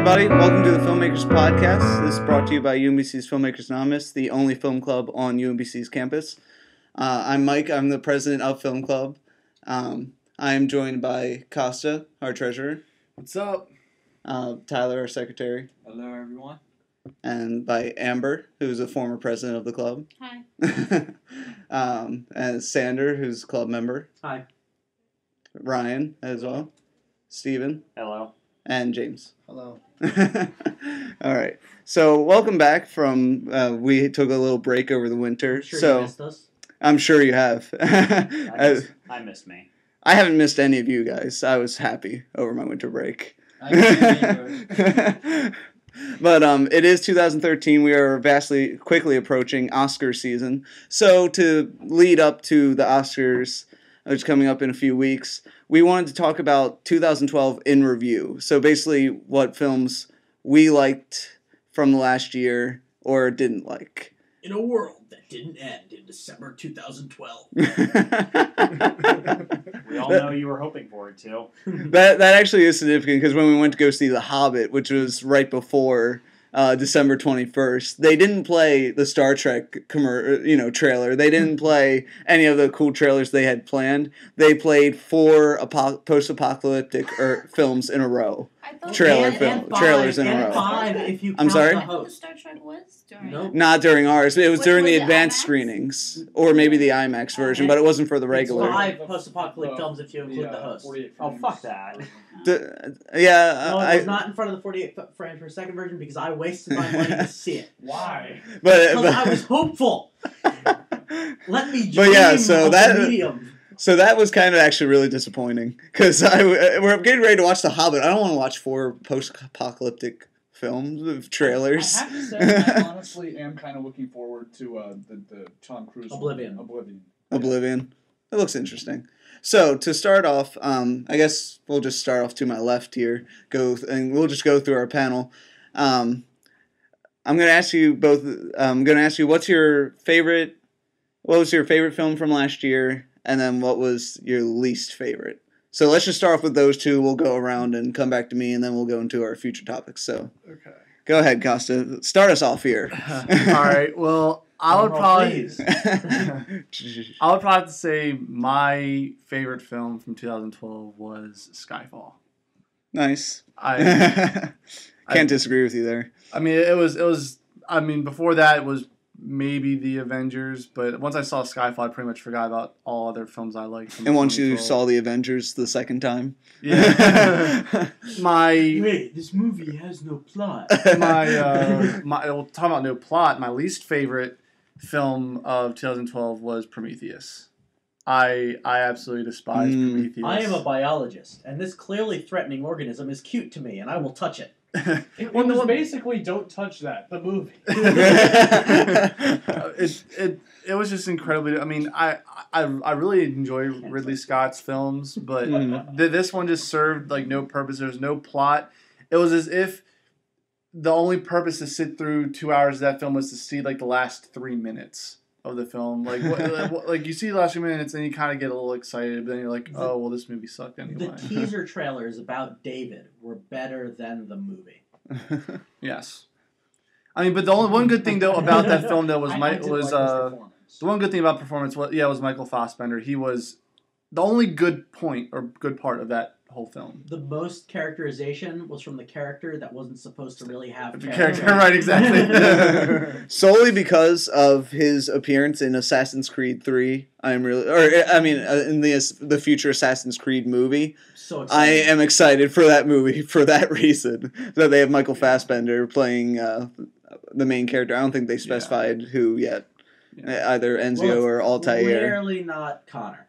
everybody. Welcome to the Filmmakers Podcast. This is brought to you by UMBC's Filmmakers Anonymous, the only film club on UMBC's campus. I'm Mike. I'm the president of Film Club. I am joined by Costa, our treasurer. What's up? Tyler, our secretary. Hello, everyone. And by Amber, who's a former president of the club. Hi. And Sander, who's a club member. Hi. Ryan, as well. Steven. Hello. And James. Hello. All right. So welcome back from, we took a little break over the winter. Sure so you missed us. I'm sure you have. I missed me. I haven't missed any of you guys. I was happy over my winter break. But it is 2013. We are quickly approaching Oscar season. So to lead up to the Oscars, which is coming up in a few weeks, we wanted to talk about 2012 in review. So basically what films we liked from the last year or didn't like. In a world that didn't end in December 2012. We all know you were hoping for it, too. That actually is significant because when we went to go see The Hobbit, which was right before December 21st, they didn't play the Star Trek trailer. They didn't play any of the cool trailers they had planned. They played 4 post-apocalyptic films in a row. Trailers in a row. 5 if you count I'm sorry? the I thought the host. Star Trek was during. Nope. Not during ours. It was during the Was it advanced IMAX? screenings, or maybe the IMAX version, but it wasn't for the regular. 5 post-apocalyptic films if you include the host. 48 oh, fuck that. No, it was not in front of the 48 frames per second version because I wasted my money to see it. Why? Because I was hopeful. Let me dream so of that- the medium. So that was kind of actually really disappointing because we're getting ready to watch The Hobbit. I don't want to watch 4 post-apocalyptic films with trailers. I have to say, I honestly am kind of looking forward to the Tom Cruise Oblivion. Oblivion. It looks interesting. So to start off, I guess we'll just start off to my left here. And we'll just go through our panel. I'm going to ask you both. I'm going to ask you what was your favorite film from last year, and then what was your least favorite. So let's just start off with those two. We'll go around and come back to me, and then we'll go into our future topics. So Okay. go ahead, Costa. Start us off here. All right. Well, I would probably have to say my favorite film from 2012 was Skyfall. Nice. I Can't disagree with you there. I mean, it was. I mean, before that it was maybe The Avengers, but once I saw Skyfall, I pretty much forgot about all other films I liked. From And once you 2012. saw The Avengers the second time. Yeah. Wait, this movie has no plot. Well, talking about no plot, my least favorite film of 2012 was Prometheus. I absolutely despise Prometheus. I am a biologist, and this clearly threatening organism is cute to me, and I will touch it. It was basically Don't Touch That, the movie. It was just incredibly. I mean, I really enjoy Ridley Scott's films, but this one just served like no purpose. There was no plot. It was as if the only purpose to sit through 2 hours of that film was to see like the last 3 minutes of the film. Like like you see the last few minutes and you kind of get a little excited, but then you're like, oh well, this movie sucked anyway. The teaser trailers about David were better than the movie. Yes. I mean, but the only one good thing though about that film though was I did like his performance. the one good thing about performance was Michael Fassbender. He was the only good point or good part of that whole film. The most characterization was from the character that wasn't supposed to really have Character, right? Exactly. Solely because of his appearance in Assassin's Creed 3. In the future Assassin's Creed movie. So I excited. am excited for that movie for that reason. That they have Michael Fassbender playing the main character. I don't think they specified who yet. Yeah. Either Enzio or Altair. Clearly not Connor.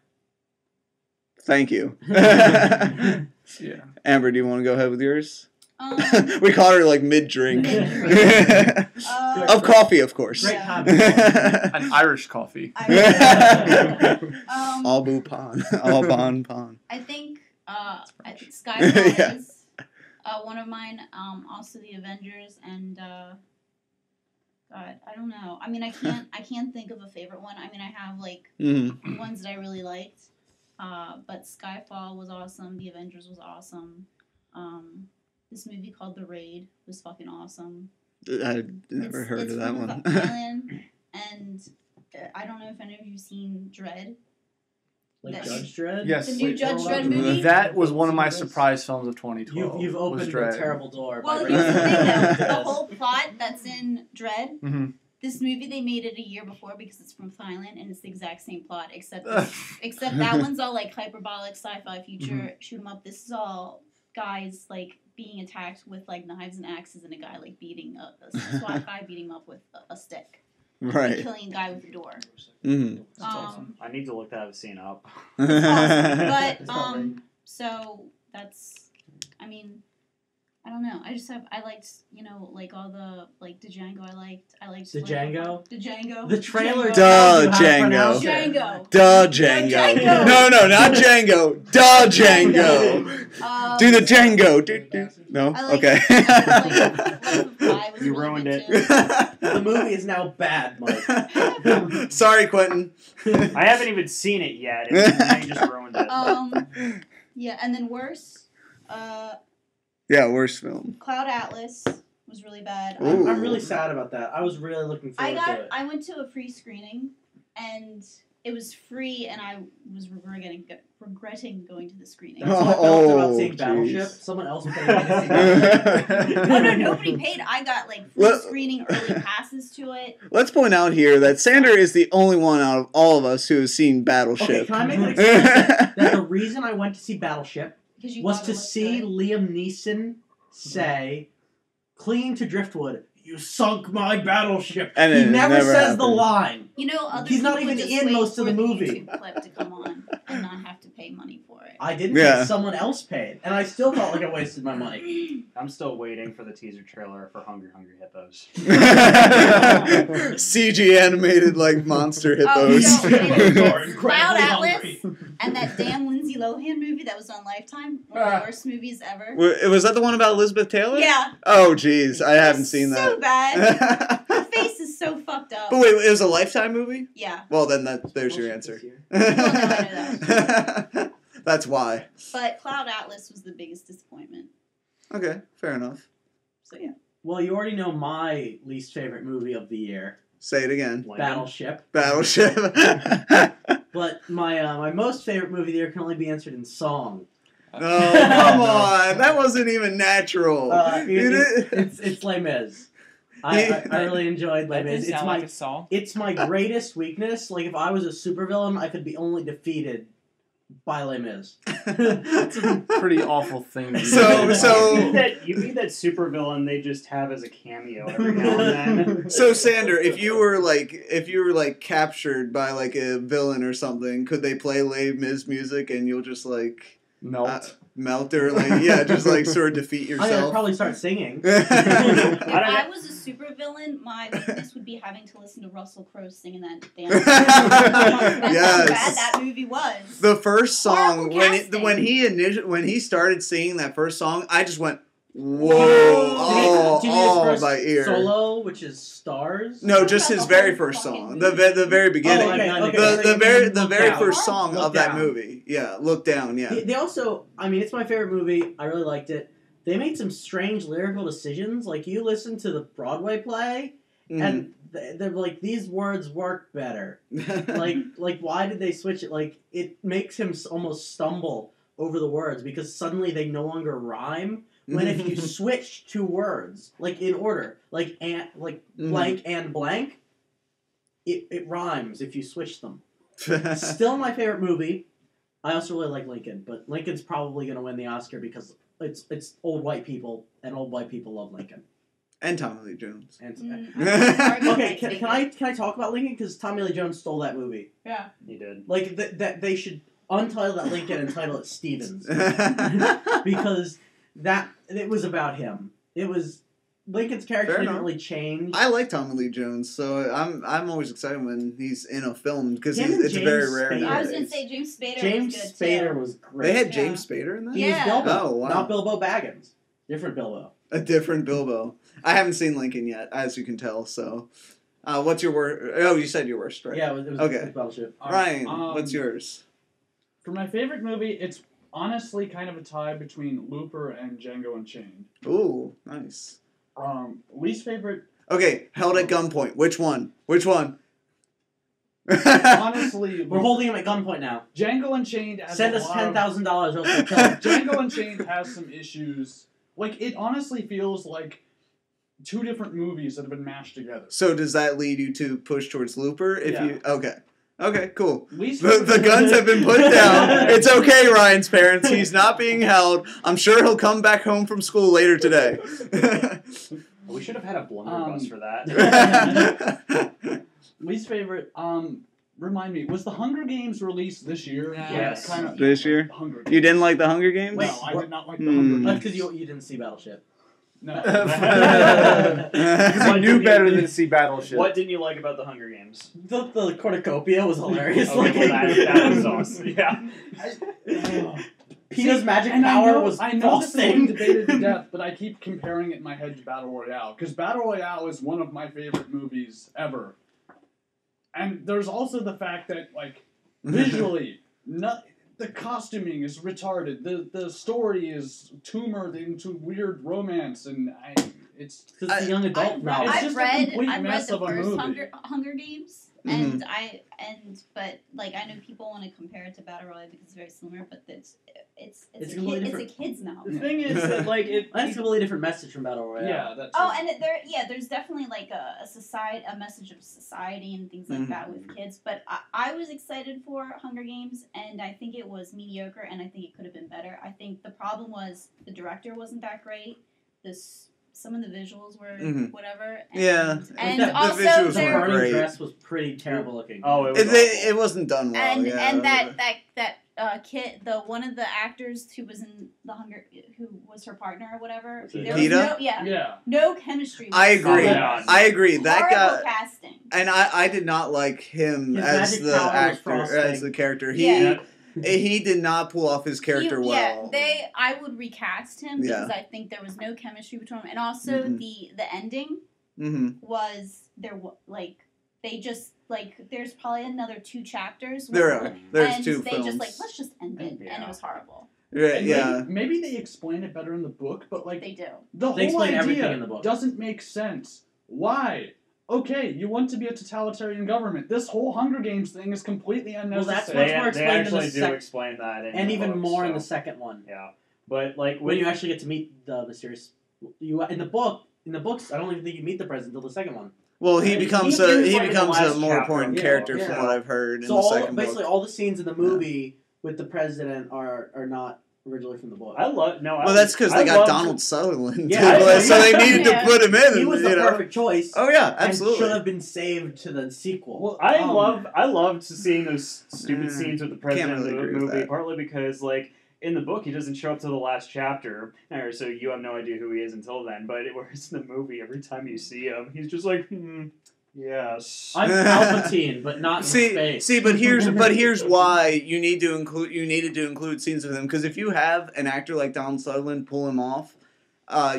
Thank you. Yeah. Amber, do you want to go ahead with yours? We We caught her like mid-drink. Of coffee, of course. Great Yeah. time. An Irish coffee. All boo pan. All bon pan. I think Skyfall Yeah. is one of mine. Also The Avengers and God, I don't know. I mean, I can't think of a favorite one. I mean, I have like Mhm. ones that I really liked. But Skyfall was awesome. The Avengers was awesome. this movie called The Raid was fucking awesome. I never heard it's of that from one. Thailand, and I don't know if any of you've seen Dread. Like That's- Judge Dredd? Yes. The new Judge Dredd movie? That was one of my surprise films of 2012. You've was opened a Dread. terrible door. Well, by here's the bringing thing it though. up. The whole plot that's in Dread, Mhm. this movie they made it a year before because it's from Thailand and it's the exact same plot except that one's all like hyperbolic sci-fi future shoot 'em up. This is all guys like being attacked with like knives and axes and a guy like beating a SWAT guy beating him up with a stick. And Right. killing a guy with a door. Mm-hmm. That's awesome. I need to look that scene up. But It's not right. so that's, I mean, I don't know. I liked, like all the like Django. I liked Django? Django. The trailer. Django. Duh, tells you how to Django. pronounce it. Django. Duh, Django. Django. No, not Django. Duh, Django. Do the Django. Do. No? I like- Okay. Life of Pi was You really ruined good it. too. The movie is now bad, Mike. Sorry, Quentin. I haven't even seen it yet, and now you just ruined it. Yeah, and then worse, Yeah, worst film. Cloud Atlas was really bad. Ooh. I'm really sad about that. I was really looking forward to it. I went to a free screening, and it was free, and I was regretting going to the screening. That's how I felt about Oh, seeing jeez. Battleship. Someone else paid me to see Battleship. Oh no, nobody paid. I got like free Let- screening early passes to it. Let's point out here that Sander is the only one out of all of us who has seen Okay, Battleship. can I make it explicit that the reason I went to see Battleship Because you was thought to it looked see good. Liam Neeson say, clinging to driftwood, "You sunk my battleship." And He it never never says the happened. line. Other He's not people even would in just most of wait the for movie. YouTube clip to come on and not have to pay money for it. I didn't Yeah. think someone else paid, and I still felt like I wasted my money. I'm still waiting for the teaser trailer for Hungry Hungry Hippos. CG animated like monster Oh, hippos. no. Cloud Atlas and that damn Lindsay Lohan movie that was on Lifetime, one of the worst movies ever. Was that the one about Elizabeth Taylor? Yeah. Oh, jeez, I haven't It's seen So that. bad. Her face is so fucked up. But wait, it was a Lifetime movie? Yeah. Well, then there's your Bullshit answer. this year. That's why. But Cloud Atlas was the biggest disappointment. Okay, fair enough. So yeah. Well, you already know my least favorite movie of the year, Say it again. Battleship. Battleship. But my most favorite movie of the year can only be answered in song. Oh, come on. That wasn't even natural. It's Les Mis. I really enjoyed Les That Mis. did sound like a song. It's my greatest weakness. Like, if I was a supervillain, I could be only defeated by Les Mis. That's a pretty awful thing. To do. You mean that supervillain they just have as a cameo every now and then? So Sander, if you were captured by like a villain or something, could they play Les Mis music and you'll just like melt or just like sort of defeat I'd yourself? probably start singing. If I was a supervillain, my weakness would be having to listen to Russell Crowe singing that damn song. That's how bad that movie was. The first song Horrible when he started singing that first song, I just went, whoa, Do you mean his all first by ear. solo, which is Stars? No, just his very whole first fucking song, movie. the very beginning, okay. the very Down. first song Look of that Down. movie. Yeah, Look Down. Yeah. They also, I mean, it's my favorite movie. I really liked it. They made some strange lyrical decisions. Like, you listen to the Broadway play, and they're like, these words work better. like, why did they switch it? Like, it makes him almost stumble over the words because suddenly they no longer rhyme. When if you switch two words, like in order, like blank and blank, it rhymes if you switch them. Still my favorite movie. I also really like Lincoln, but Lincoln's probably going to win the Oscar because it's old white people, and old white people love Lincoln. And Tommy Lee Jones. And Argo okay, might can take I it. talk about Lincoln because Tommy Lee Jones stole that movie? Yeah. He did. Like that they should untitle that Lincoln and title it Stevens because it was about him. It was Lincoln's character Fair didn't enough. really change. I like Tommy Lee Jones, so I'm always excited when he's in a film because Him and it's James very rare. Spader. I was nowadays. gonna say James Spader James was good Spader too. was great. They had Yeah. James Spader in that. He was Yeah. Bilbo, Oh, wow. not Bilbo Baggins. Different Bilbo. A different Bilbo. I haven't seen Lincoln yet, as you can tell. So, what's your worst? Oh, you said your worst, right? Yeah, it was Okay. Battleship. All right, Ryan, what's yours? For my favorite movie, it's honestly kind of a tie between Looper and Django Unchained. Ooh, nice. Least favorite. Okay, held at gunpoint. Which one? Honestly, We're holding him at gunpoint now. Django Unchained has Send a us lot $10,000 or else we'll kill him. Django Unchained has some issues. Like, it honestly feels like two different movies that have been mashed together. So does that lead you to push towards Looper? Okay, cool. The guns have been put down. It's okay, Ryan's parents. He's not being held. I'm sure he'll come back home from school later today. We should have had a blunderbuss for that. Least favorite, remind me, was the Hunger Games released this year? Yes. This year? Hunger You didn't like the Hunger Games? No, I did not like the Hunger Games. That's because you didn't see Battleship. No. Because you knew better than to see Battleship. What didn't you like about the Hunger Games? The cornucopia was hilarious. Okay, that was awesome. Yeah. Peter's magic and power was I know this has been frosting. debated to death, but I keep comparing it in my head to Battle Royale, because Battle Royale is one of my favorite movies ever. And there's also the fact that, like, visually, the costuming is retarded. The story is tumored into weird romance, and it's Because the young adult novel. It's just a complete I've read mess the of a first movie. Hunger Games, Mhm. but like I know people want to compare it to Battle Royale because it's very similar, but it's It's a completely it's a different. kids novel. The thing is that, like, That's a completely different message from Battle Royale. Yeah, that's Oh, and there's definitely like a message of society and things like Mhm. that with kids. But I was excited for Hunger Games, and I think it was mediocre, and I think it could have been better. I think the problem was the director wasn't that great. Some of the visuals were Mhm. whatever. Yeah. And The also visuals The weren't there party great. dress was pretty terrible looking. Oh, it was It wasn't done well. and yeah. and that kid, the one of the actors who was in the who was her partner or whatever. Was it There was Peeta? no, no chemistry. I agree. Yeah. I agree. That Horrible guy. casting. And I did not like him His as magic the power was actor, frosting. as the character. Yeah. He did not pull off his character well. Yeah, I would recast him because Yeah. I think there was no chemistry between them, and also Mhm. the ending Mm-hmm. was they just there's probably another 2 chapters. There's and 2 they films. just let's just end it, and Yeah. it was horrible. Yeah. Maybe they explain it better in the book, but like They do. the They whole explain everything idea in the book. doesn't make sense. Why? Okay, you want to be a totalitarian government. This whole Hunger Games thing is completely that's unnecessary. much They, more they explained in actually the do sec- explain that, and the even book, more in so, the second one. Yeah, but like When you actually get to meet the mysterious, in the books, I don't even think you meet the president until the second one. Well, he He becomes was, a like, in the more last chapter important of the character book, from yeah. what I've heard in So the second basically book. all the scenes in the movie with the president are not originally from the book. Well, that's because they got Donald Sutherland, Yeah, to, so they needed to Yeah. put him in. He was the you know? perfect choice. Oh yeah, And absolutely. should have been saved to the sequel. Well, I loved seeing those stupid scenes with the president really of the agree with movie, that. partly because like in the book he doesn't show up to the last chapter, so you have no idea who he is until then. But whereas in the movie, every time you see him, he's just like, yes. I'm Palpatine, but not in space. See, but here's why you needed to include scenes with him, because if you have an actor like Donald Sutherland pull him off,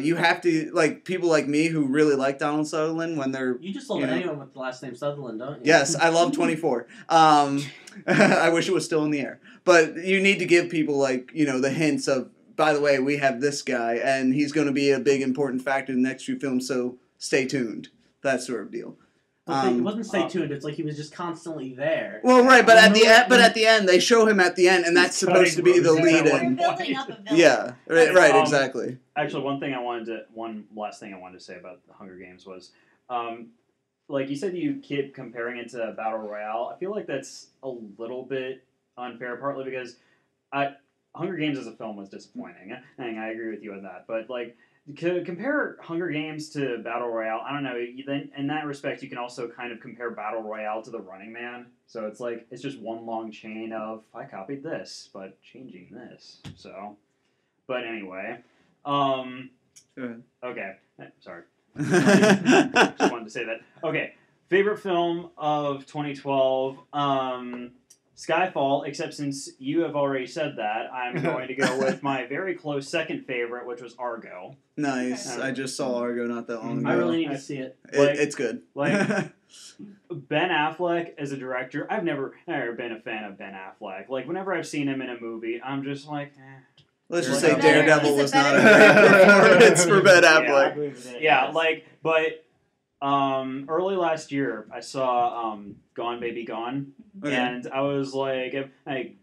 you have to, like, people like me who really like Donald Sutherland when they're You just love anyone with the last name Sutherland, don't you? Yes, I love 24. I wish it was still in the air. But you need to give people, like, the hints of, by the way, we have this guy, and he's going to be a big important factor in the next few films, so stay tuned. That sort of deal. But it wasn't stay tuned. It's like he was just constantly there. Well, right, but at the end, they show him at the end, and that's supposed to be the lead We're in. building up a villain. Yeah, right, exactly. Actually, one last thing I wanted to say about the Hunger Games was, like you said, you keep comparing it to Battle Royale. I feel like that's a little bit unfair, partly because Hunger Games as a film was disappointing. I agree with you on that, but like to compare Hunger Games to Battle Royale, I don't know. Then in that respect, you can also kind of compare Battle Royale to The Running Man. So it's like it's just one long chain of I copied this, but changing this. So, but anyway, Go ahead. okay, sorry. Just wanted to say that. Okay, favorite film of 2012. Skyfall, except since you have already said that, I'm going to go with my very close second favorite, which was Argo. Nice. I just saw Argo not that long ago. I really need to see it. It's good. Like, Ben Affleck as a director, I've never been a fan of Ben Affleck. Like, whenever I've seen him in a movie, I'm just like, Let's just He's say a Daredevil better- was he's a not a better- great performance for Ben Affleck. Yeah, like, but early last year, I saw Gone Baby Gone, Okay. and I was like,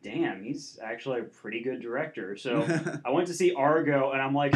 damn, he's actually a pretty good director. So I went to see Argo, and I'm like,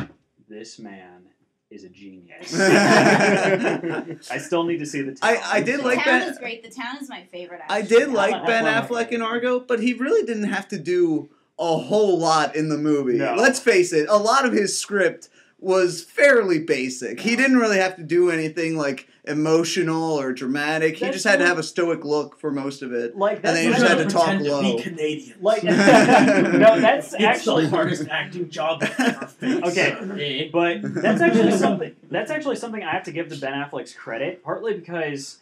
this man is a genius. I still need to see the town. I did The like Town Ben. is great. The Town is my favorite. I Actually. did like Ben Affleck in Argo, but he really didn't have to do a whole lot in the movie. No. Let's face it, a lot of his script was fairly basic. He didn't really have to do anything like emotional or dramatic. He That's just had to true. have a stoic look for most of it. Like, And that's then he just had to talk Pretend low. To be Canadian. Like, no, that's It's actually the hardest acting job I've ever faced. Okay, but that's actually something. That's actually something I have to give to Ben Affleck's credit, partly because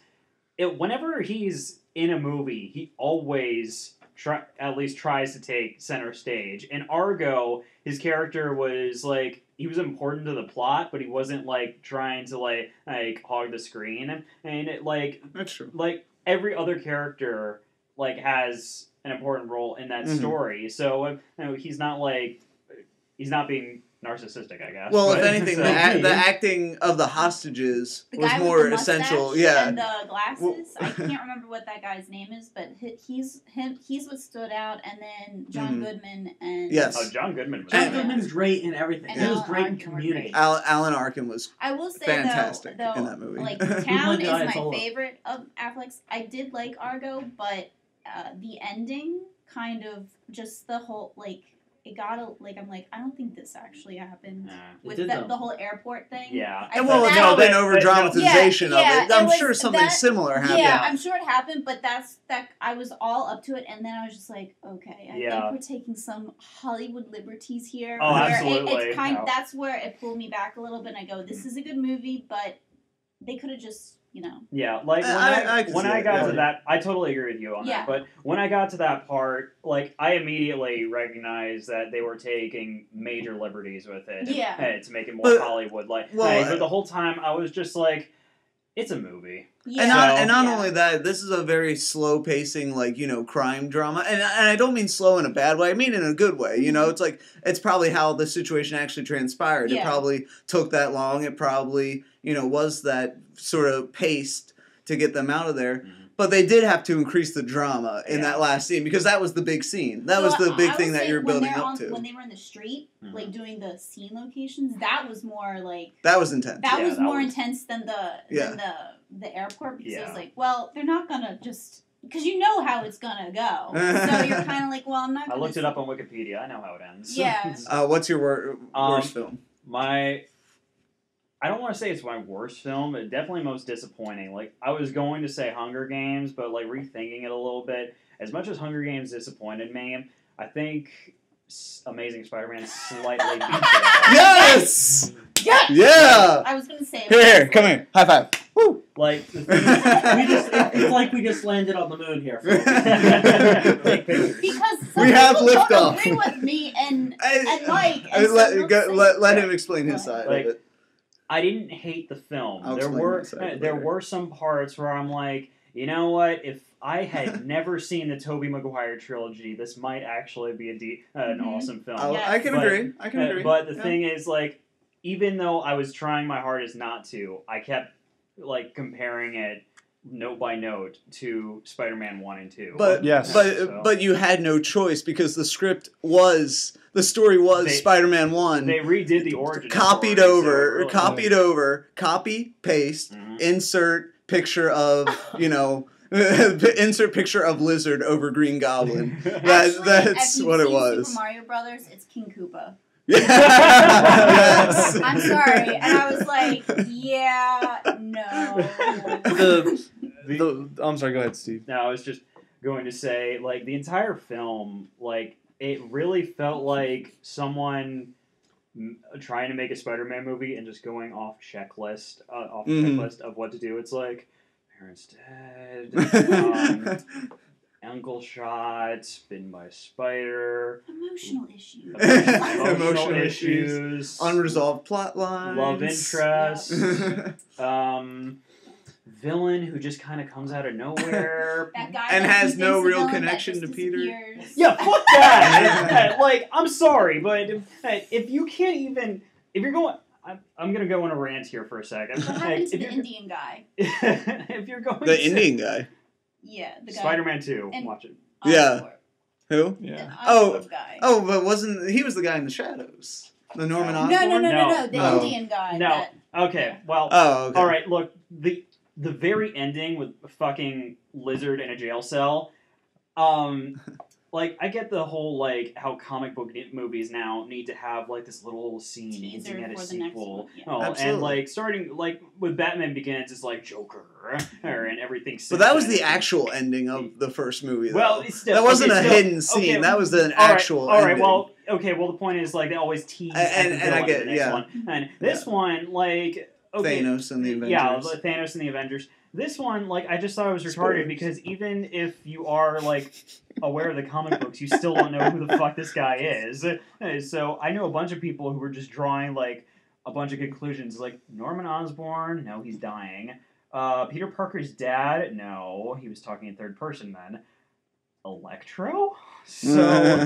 whenever he's in a movie, he always at least tries to take center stage. In Argo, his character was like he was important to the plot, but he wasn't like trying to like hog the screen. And That's true. like every other character like has an important role in that story. So he's not being narcissistic, I guess. Well, but- if anything, so- the acting of the hostages The was guy more with the mustache essential. Yeah. and the glasses. Well- I can't remember what that guy's name is, but he's what stood out. And then John Mhm. Goodman and Yes. Oh, John Goodman was John Yeah. Goodman's great in everything. And He was Alan great in Arkin were Community. great. Alan Arkin was I will say fantastic though, in that movie. like The Town is guy, my Tola. favorite of Affleck's. I did like Argo, but the ending kind of just the whole like it got I'm like I don't think this actually happened Nah. with did, though. the whole airport thing. Yeah. I And thought well, it's that- probably an but- over dramatization Yeah, of it. I'm it was sure something that- similar happened. Yeah, I'm sure it happened, but that I was all up to it, and then I was just like, okay, I Yeah. think we're taking some Hollywood liberties here. Oh, where absolutely. it's No. that's where it pulled me back a little bit. And I go, this is a good movie, but they could have just, Yeah, like I can when see I it, got yeah. to that, I totally agree with you on Yeah. that. But when I got to that part, like I immediately recognized that they were taking major liberties with it. Yeah. To make it more But- Hollywood. Like, well, but the whole time I was just like, it's a movie. yeah. And not Yeah. only that, this is a very slow pacing, crime drama. And I don't mean slow in a bad way. I mean in a good way. It's like, it's probably how the situation actually transpired. It Yeah. probably took that long. It probably, was that sort of paced to get them out of there. Mhm. But they did have to increase the drama in Yeah. that last scene because that was the big scene. That was the big thing that you're building up to. When they were in the street, Mhm. like doing the scene locations, that was more like That was intense. that Yeah, was that more was- intense than Yeah. the airport because it Yeah. was like, well, they're not gonna just because you know how it's gonna go, so you're kind of like, well, I'm not. I Gonna looked it up on Wikipedia. I know how it ends. Yeah. What's your worst film? I don't want to say it's my worst film, but definitely most disappointing. Like, I was going to say Hunger Games, but, like, rethinking it a little bit, as much as Hunger Games disappointed me, I think Amazing Spider-Man slightly beats it. Yes! Yeah. Yeah! I was gonna say. Here, come here. High five. Woo! Like, the thing is, It's like we just landed on the moon here. Because some We have people don't liftoff. agree with me and I- Mike. I- And so let, they'll go- say- let him explain his side Like, of it. I didn't hate the film. I'll There explain were my side there later. were some parts where I'm like, you know what? If I had never seen the Tobey Maguire trilogy, this might actually be an Mhm. awesome film. I Yes. can But- agree. I can agree. But the Yeah. thing is, like, even though I was trying my hardest not to, I kept like comparing it note by note to Spider-Man 1 and 2. But Yes. So- but you had no choice because the story was They- Spider-Man 1 they redid the origin copied story, so over, it really- copy paste, Mhm. insert picture of, insert picture of Lizard over Green Goblin. Actually, That's if you've what it seen was. Super Mario Brothers, it's King Koopa. Yes. I'm sorry, and I was like, yeah, no. I'm sorry. Go ahead, Steve. No, I was just going to say, like, the entire film, like, it really felt like someone trying to make a Spider-Man movie and just going off checklist of what to do. It's like, parents dead, uncle shot, bitten by a spider, Emotional issues. emotional issues, Unresolved plot lines. love interest, villain who just kind of comes out of nowhere. That guy And that has he no thinks the real villain that connection just to Peter. disappears. Yeah, fuck that. Like, I'm sorry, but if you can't even, if you're going, I'm gonna go on a rant here for a second. What happened to the Indian guy? If you're going The Indian guy. Yeah, the guy. Spider-Man 2, And- watch it. Yeah. Oscorp. Who? The Yeah. Oscorp guy. Oh, but wasn't he was the guy in the shadows? The Norman No, Osborn? no. The No. Indian guy. No. That, Okay, well, Oh, okay. all right. Look, the very ending with a fucking lizard in a jail cell. Like, I get the whole, like, how comic book movies now need to have, like, this little scene Teaser hinting at a for the next sequel. one, yeah. Oh, Absolutely. and, like, starting, like, with Batman Begins, it's like Joker, and everything. But that was the actual ending of the first movie, though. Well, it's still, that wasn't okay, a still- hidden scene. okay, That was an all right, actual all right, ending. well, okay, well, the point is, like, they always tease And- at the and I villain get- in the next yeah. one. And this one, like, okay. Thanos and the Avengers. Yeah, Thanos and the Avengers. This one, like, I just thought it was retarded Spoilers. because even if you are, like, aware of the comic books, you still don't know who the fuck this guy is. So I know a bunch of people who were just drawing, like, a bunch of conclusions. Like, Norman Osborn, no, he's dying. Peter Parker's dad, no, he was talking in third person then. Electro? So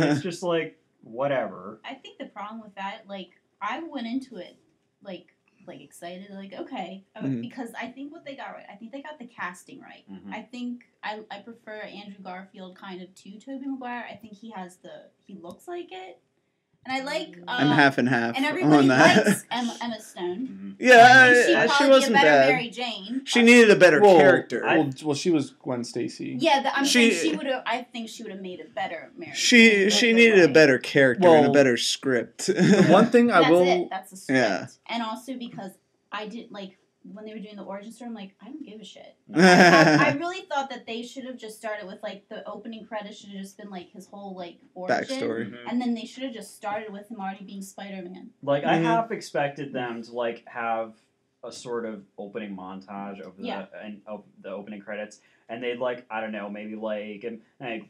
it's just, like, whatever. I think the problem with that, like, I went into it, like excited, like, okay, Mhm. because I think what they got right. I think they got the casting right. Mhm. I think I prefer Andrew Garfield kind of to Tobey Maguire. I think he looks like it, and I like. I'm half and half And on everybody that. likes Emma Stone. Yeah, And she'd she probably wasn't be a better bad. Mary Jane. She needed a better Well, character. Well, she was Gwen Stacy. Yeah, I'm She- saying she would have. I think she would have made it better, Mary. She Jane. That's the needed a way. better character and a Well, better script. The one thing I That's will. it. That's the script. Yeah. And also because I didn't like when they were doing the origin story. I'm like, I don't give a shit. I really thought that they should have just started with like the opening credits should have just been like his whole like origin, Backstory. Mhm. and then they should have just started with him already being Spider-Man. Like, I Mhm. half expected them to, like, have a sort of opening montage of the of the opening credits, and they'd, like, I don't know, maybe, like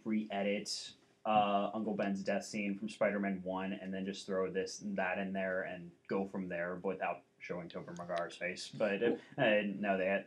re-edit Uncle Ben's death scene from Spider-Man 1, and then just throw this and that in there and go from there without showing Tobey Maguire's face. But no, they had.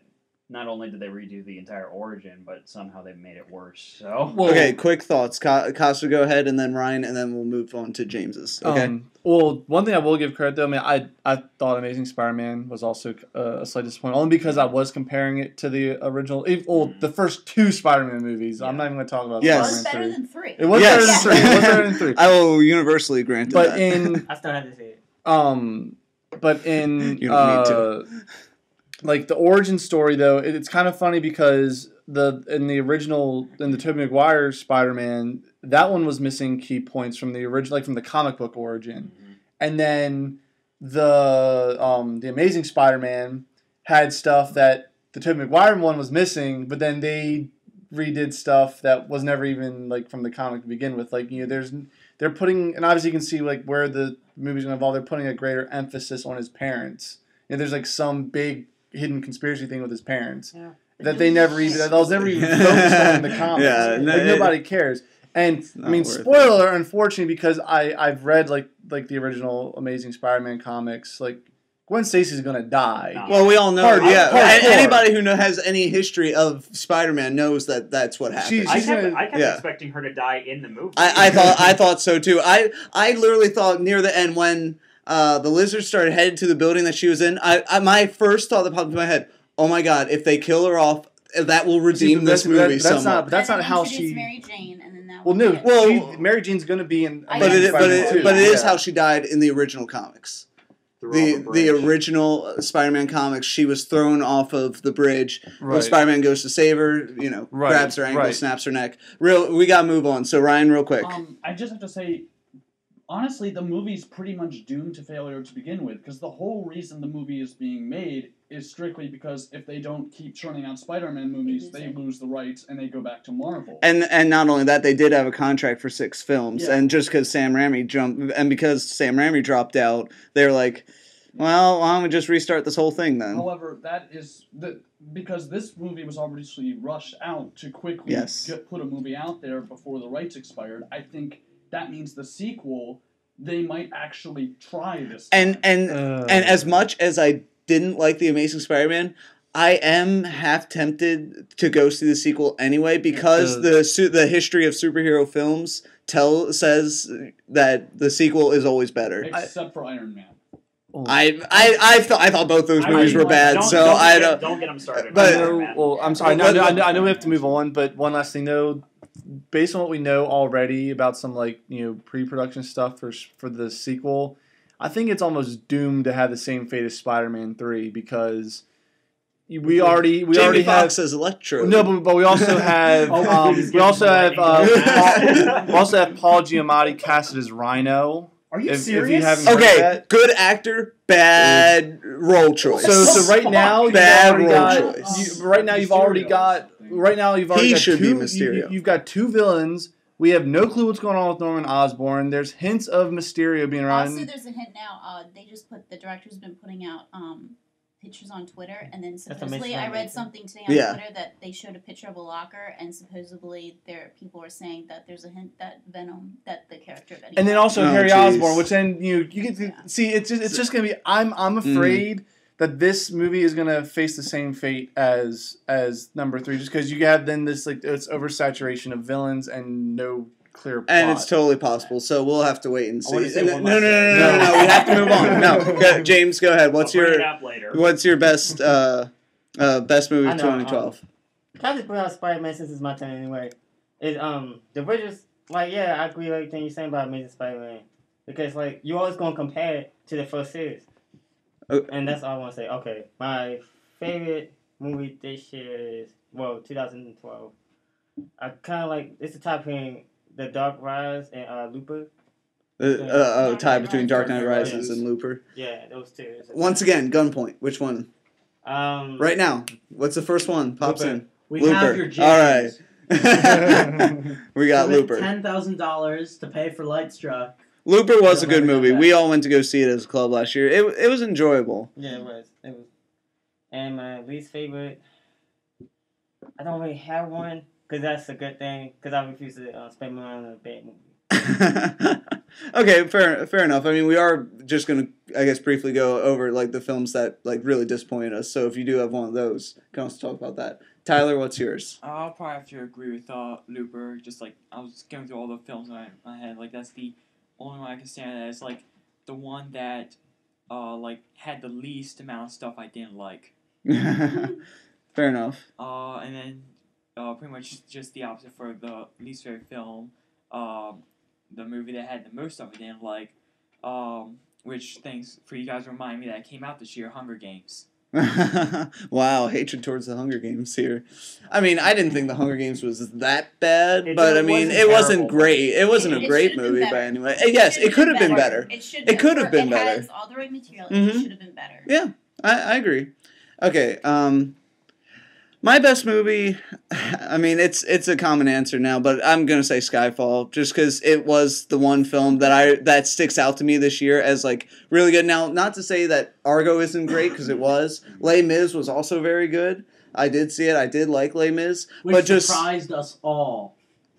Not only did they redo the entire origin, but somehow they made it worse. So Well, Okay, quick thoughts. Costa, go ahead, and then Ryan, and then we'll move on to James's. Okay. Well, one thing I will give credit though, I mean, I thought Amazing Spider-Man was also a slight disappointment, only because I was comparing it to the original, the first two Spider-Man movies. I'm not even going to talk about Yes. It was better Spider-Man 3. than 3. It was Yes. better than 3. It was better than 3. I will universally grant But that. in I still have to say it. but in You don't need to. Like the origin story though, it's kind of funny because in the Tobey Maguire Spider-Man, that one was missing key points from the original, like from the comic book origin, and then the Amazing Spider-Man had stuff that the Tobey Maguire one was missing, but then they redid stuff that was never even like from the comic to begin with. Like they're putting, and obviously you can see like where the movie's going to evolve. They're putting a greater emphasis on his parents. There's like some big hidden conspiracy thing with his parents that they never even focused on in the comics. Yeah, like nobody cares. And I mean, worth spoiler, unfortunately, because I've read like the original Amazing Spider-Man comics, like Gwen Stacy's gonna die. No. Well, we all know. Hardcore. Anybody who has any history of Spider-Man knows that that's what happened. She's I kept Yeah. expecting her to die in the movie. I thought so too. I literally thought near the end when the lizard started headed to the building that she was in. My first thought that popped into my head: oh my god, if they kill her off, that will redeem this movie somewhat. That's not how Introduce she. Mary Jane, and then that Well, would no. be it. Well, Mary Jane's gonna be in. I But guess it, but Spider-Man it, too. but it is Yeah. how she died in the original comics. The original Spider-Man comics, she was thrown off of the bridge. When Right. Spider-Man goes to save her, Right, grabs her ankle, right. snaps her neck. We gotta move on. So Ryan, real quick. I just have to say, honestly, the movie's pretty much doomed to failure to begin with, because the whole reason the movie is being made is strictly because if they don't keep churning out Spider-Man movies, they lose the rights and they go back to Marvel. And not only that, they did have a contract for 6 films, Yeah. and just because Sam Raimi dropped out, they were like, well, why don't we just restart this whole thing then? However, that is because this movie was obviously rushed out to quickly Yes. put a movie out there before the rights expired. I think that means the sequel, they might actually try this time. And as much as I didn't like The Amazing Spider-Man, I am half tempted to go see the sequel anyway because the history of superhero films says that the sequel is always better. Except for Iron Man. I thought both those movies were bad, Don't get them started. But well, I'm sorry. I know we have to move on, but one last thing though, based on what we know already about some pre-production stuff for the sequel, I think it's almost doomed to have the same fate as Spider-Man 3 because we already Foxx have as Electro. No, but we also have we also have Paul Giamatti casted as Rhino. Are you serious? If you haven't heard that. Good actor, bad role choice. So right now you've already got He should be Mysterio. You've got two villains. We have no clue what's going on with Norman Osborn. There's hints of Mysterio being around. Also, there's a hint now. The director's been putting out pictures on Twitter, and then supposedly I read something today on Twitter that they showed a picture of a locker, and supposedly people are saying that there's a hint that the character of Eddie. And then also Harry Osborn, which then you get to see. It's just gonna be. I'm afraid that this movie is gonna face the same fate as number 3, just because you have then this it's oversaturation of villains and no clear plot. And it's totally possible, so we'll have to wait and see. No, we have to move on. No, James, go ahead. What's your best movie of 2012? Can I just put out Spider-Man since it's my turn anyway? The Avengers, I agree with everything you're saying about Amazing Spider-Man. Because, you're always going to compare it to the first series. And that's all I want to say. Okay, my favorite movie this year is, 2012. I kind of it's the top between The Dark Rise and Looper. Tie between Dark Knight Rises and Looper. Yeah, those two. Once again, Gunpoint. Which one? Right now. What's the first one? Pops Looper. in. We Looper. have your All right. We got Submit Looper. $10,000 to pay for Lightstruck. Looper was a good movie. We all went to go see it as a club last year. It was enjoyable. Yeah, it was. And my least favorite, I don't really have one, because that's a good thing, because I refuse to spend money on a bad movie. Okay, fair enough. I mean, we are just going to, I guess, briefly go over, the films that, really disappointed us. So if you do have one of those, you can also talk about that. Tyler, what's yours? I'll probably have to agree with Looper. Just, I was going through all the films in my head. That's the only one I can stand as, the one that, had the least amount of stuff I didn't like. Fair enough. And then, pretty much just the opposite for the least favorite film. The movie that had the most stuff I didn't like, which, thanks for you guys to remind me that it came out this year, Hunger Games. Wow, hatred towards the Hunger Games here. I mean, I didn't think the Hunger Games was that bad, but I mean, it wasn't great. It wasn't a great movie by any way. Yes, it could have been better. It could have been better. It has all the right material. It should have been better. Yeah, I agree. Okay, my best movie, I mean, it's a common answer now, but I'm going to say Skyfall, just because it was the one film that sticks out to me this year as, really good. Now, not to say that Argo isn't great, because it was. Les Mis was also very good. I did see it. I did like Les Mis. Which surprised us all.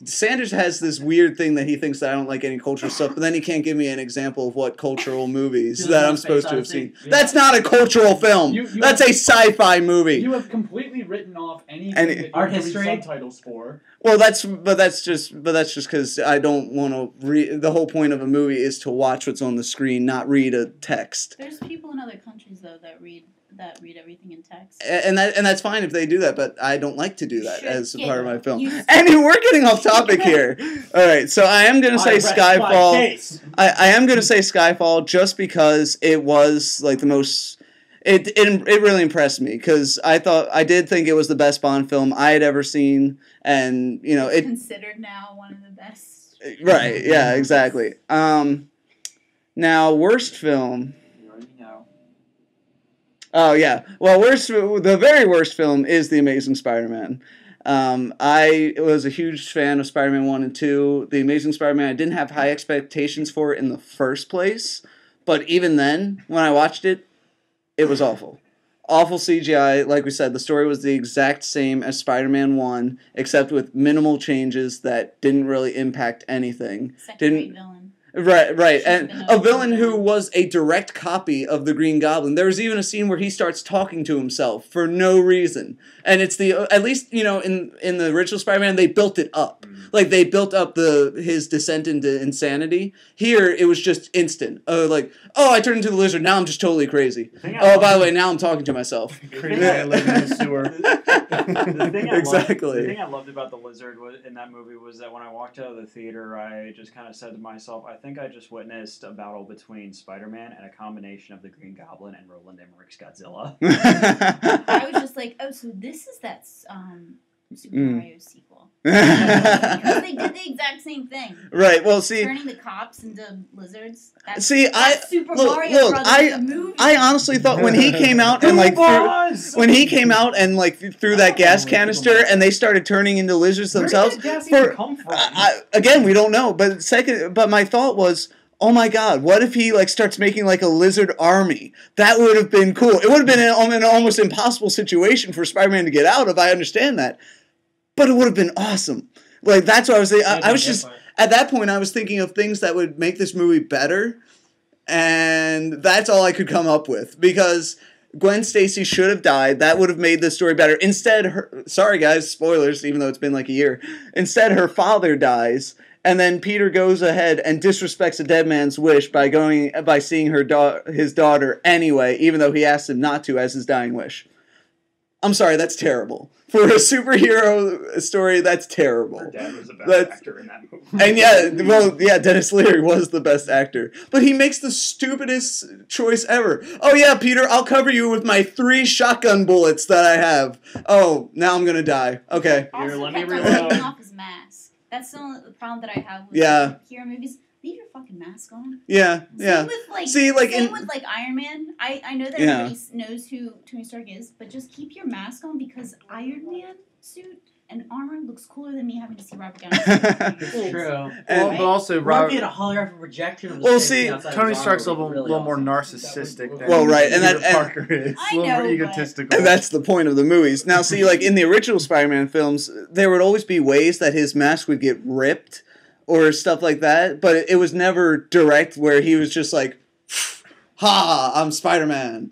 Sanders has this weird thing that he thinks that I don't like any cultural stuff, but then he can't give me an example of what cultural movies that I'm supposed to have seen. Yeah. That's not a cultural film. That's a sci-fi movie. You have completely written off anything that art you history read subtitles for. Well, that's just because I don't want to read. The whole point of a movie is to watch what's on the screen, not read a text. There's people in other countries though that read everything in text. And that's fine if they do that, but I don't like to do that as a part of my film. And we're getting off topic here. All right, so I am going to say Skyfall. I am going to say Skyfall just because it was the most. It really impressed me because I did think it was the best Bond film I had ever seen, and it's considered now one of the best. Right? Yeah, exactly. Now worst film. Oh, yeah. Well, the very worst film is The Amazing Spider-Man. I was a huge fan of Spider-Man 1 and 2. The Amazing Spider-Man, I didn't have high expectations for it in the first place. But even then, when I watched it, it was awful. Awful CGI. Like we said, the story was the exact same as Spider-Man 1, except with minimal changes that didn't really impact anything. Second-rate villain. Right, Should've and been a villain who villain. was a direct copy of the Green Goblin. There was even a scene where he starts talking to himself for no reason, and it's at least in the original Spider-Man they built it up, like they built up his descent into insanity. Here it was just instant, like I turned into the lizard, now I'm just totally crazy. Oh, by the way, now I'm talking to myself. Crazy man living in the sewer. Exactly. The thing I loved about the lizard in that movie was that when I walked out of the theater, I just kind of said to myself, I think I just witnessed a battle between Spider-Man and a combination of the Green Goblin and Roland Emmerich's Godzilla. I was just like, oh, so this is that Super Mario sequel. Because they did the exact same thing. Right. Well, see, turning the cops into lizards. That's Super look, Mario Brothers, the movie. I honestly thought when he came out and threw that gas canister and they started turning into lizards themselves. Where did that gas even come from? Again, we don't know. But my thought was, oh my God, what if he starts making a lizard army? That would have been cool. It would have been an almost impossible situation for Spider-Man to get out of. I understand that. But it would have been awesome. That's what I was thinking. I was just, at that point, I was thinking of things that would make this movie better. And that's all I could come up with. Because Gwen Stacy should have died. That would have made the story better. Instead, sorry guys, spoilers, even though it's been a year. Instead, her father dies. And then Peter goes ahead and disrespects a dead man's wish by seeing his daughter anyway, even though he asked him not to as his dying wish. I'm sorry, that's terrible. For a superhero story, that's terrible. Her dad was the best actor in that movie. And Dennis Leary was the best actor. But he makes the stupidest choice ever. Oh yeah, Peter, I'll cover you with my 3 shotgun bullets that I have. Oh, now I'm gonna die. Okay. Here, Also let me kept on reload. taking off his mask. That's the problem that I have with hero movies. Leave your fucking mask on. Yeah. Same with See, with Iron Man. I know that everybody knows who Tony Stark is, but just keep your mask on because Iron Man suit and armor looks cooler than me having to see Robert Downey. It's true. But also, Robert had a holographic projection. Of the Well, same see, thing outside Tony his Stark's a armor little, would be really more awesome. narcissistic than Well, right, and Peter that- Parker is. I A little more know, egotistical. And that's the point of the movies. Now, see, in the original Spider-Man films, there would always be ways that his mask would get ripped or stuff like that, but it was never direct where he was just ha, I'm Spider-Man.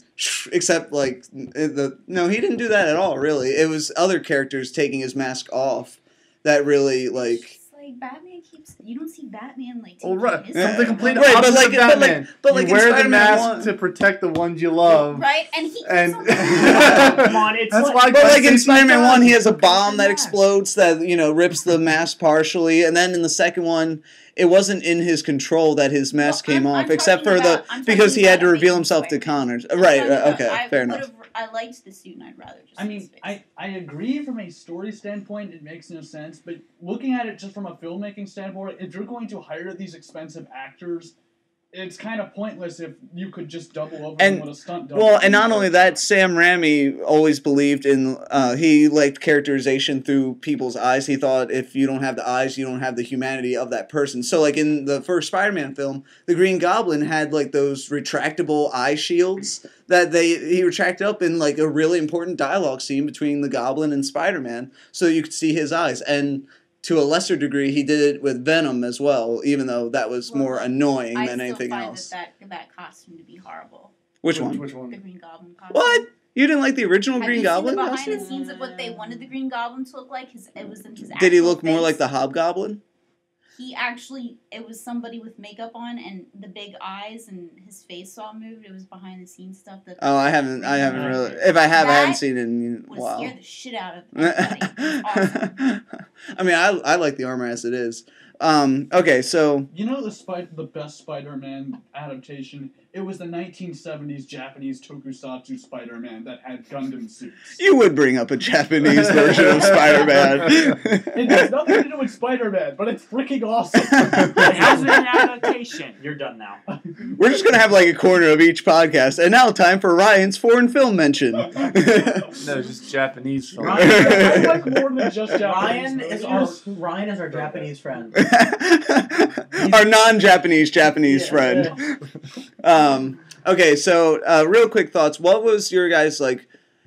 Except, no, he didn't do that at all, really. It was other characters taking his mask off that really, It's Batman keeps. You don't see Batman taking right. his Something complete Right, but opposite of Batman. but you in wear the Spider-Man mask 1 to protect the ones you love. Right, and he keeps And on Come on, it's that's like- why. But Gwen in Stacy Spider-Man died. 1, he has a Look at bomb the that mask. explodes that, rips the mask partially. And then in the second one, it wasn't in his control that his mask came I'm off, except for I'm because talking he had to about reveal Amazing himself to Spider-Man. Connors. I'm Right, talking about- okay, fair enough. I liked the suit and I'd rather just I see mean, his face. I agree from a story standpoint, it makes no sense, but looking at it just from a filmmaking standpoint, if you're going to hire these expensive actors, it's kind of pointless if you could just double over them with a stunt double. Well, and not only that, Sam Raimi always believed in, he liked characterization through people's eyes. He thought if you don't have the eyes, you don't have the humanity of that person. So, in the first Spider-Man film, the Green Goblin had, those retractable eye shields that he retracted up in, a really important dialogue scene between the Goblin and Spider-Man so you could see his eyes. And to a lesser degree, he did it with Venom as well, even though that was more annoying than anything else. I still find that costume to be horrible. Which one? Which one? The Green Goblin costume. What? You didn't like the original Have Green you Goblin seen the behind costume? the scenes of what they wanted the Green Goblin to look like? It was in his Did he actual look more face. like the Hobgoblin? It was somebody with makeup on and the big eyes and his face all moved. It was behind the scenes stuff that. Oh, I haven't really. If I have, I haven't seen it in a would while. scare the shit out of everybody. It was awesome. I mean, I like the armor as it is. Okay, so You know the best Spider-Man adaptation? It was the 1970s Japanese tokusatsu Spider-Man that had Gundam suits. you would bring up a Japanese version of Spider-Man. It has nothing to do with Spider-Man, but it's freaking awesome. It has been an adaptation. You're done now. We're just gonna have a corner of each podcast, and now time for Ryan's foreign film mention. No, just Japanese film. I like more than just Japanese Ryan movies. Ryan is our Japanese friend. Our non-Japanese Japanese friend. Okay, so real quick thoughts. What was your guys'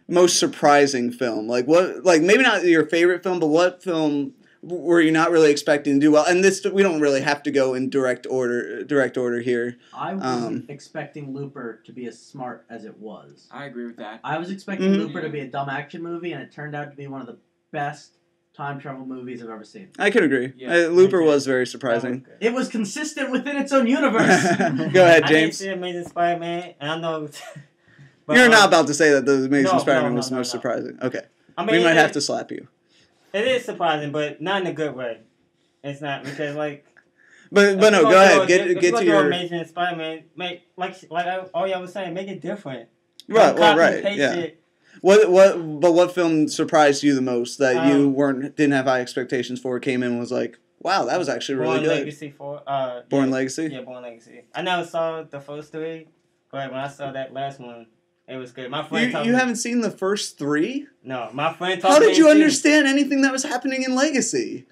most surprising film? What maybe not your favorite film, but what film were you not really expecting to do well? And this, we don't really have to go in direct order here. I wasn't expecting Looper to be as smart as it was. I agree with that. I was expecting Looper to be a dumb action movie, and it turned out to be one of the best time travel movies I've ever seen. I could agree. Yeah, Looper was very surprising. It was consistent within its own universe. Go ahead, I didn't James. see Amazing Spider-Man, and I know. but, You're not about to say that the Amazing no, Spider-Man no, was the no, most no. surprising. Okay. I mean, We might have to slap you. It is surprising, but not in a good way. It's not because like. But no, go ahead. Get to your Amazing Spider-Man. Make all y'all was saying, make it different. right. Don't Well, copy right. and paste Yeah. it. What film surprised you the most that you Um, didn't have high expectations for? Came in and was like, wow, that was actually really Born good. Legacy Born yeah, Legacy. Yeah, Born Legacy. I never saw the first three, but when I saw that last one, it was good. My friend told You me. haven't seen the first three? No, my friend told How me. did you too. understand anything that was happening in Legacy?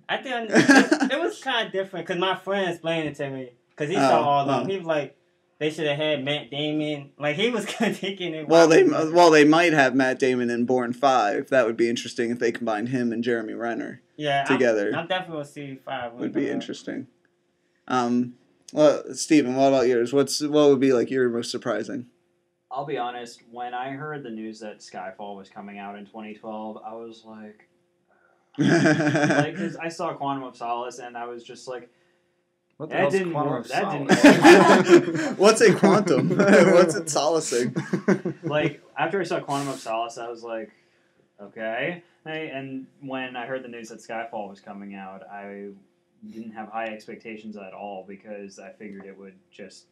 I think it was kind of different because my friend explained it to me because he saw all of them. He was like, they should have had Matt Damon. Like he was thinking it. Well, they might have Matt Damon in Born 5. That would be interesting if they combined him and Jeremy Renner together. I'm definitely gonna see 5. Would be interesting. Well, Steven, what about yours? What would be like your most surprising? I'll be honest, when I heard the news that Skyfall was coming out in 2012, I was like, because I saw Quantum of Solace and I was just like, What the that hell's didn't Quantum work. of That Solace? didn't work. What's a quantum? What's it solacing? Like, after I saw Quantum of Solace, I was like, okay. And when I heard the news that Skyfall was coming out, I didn't have high expectations at all because I figured it would just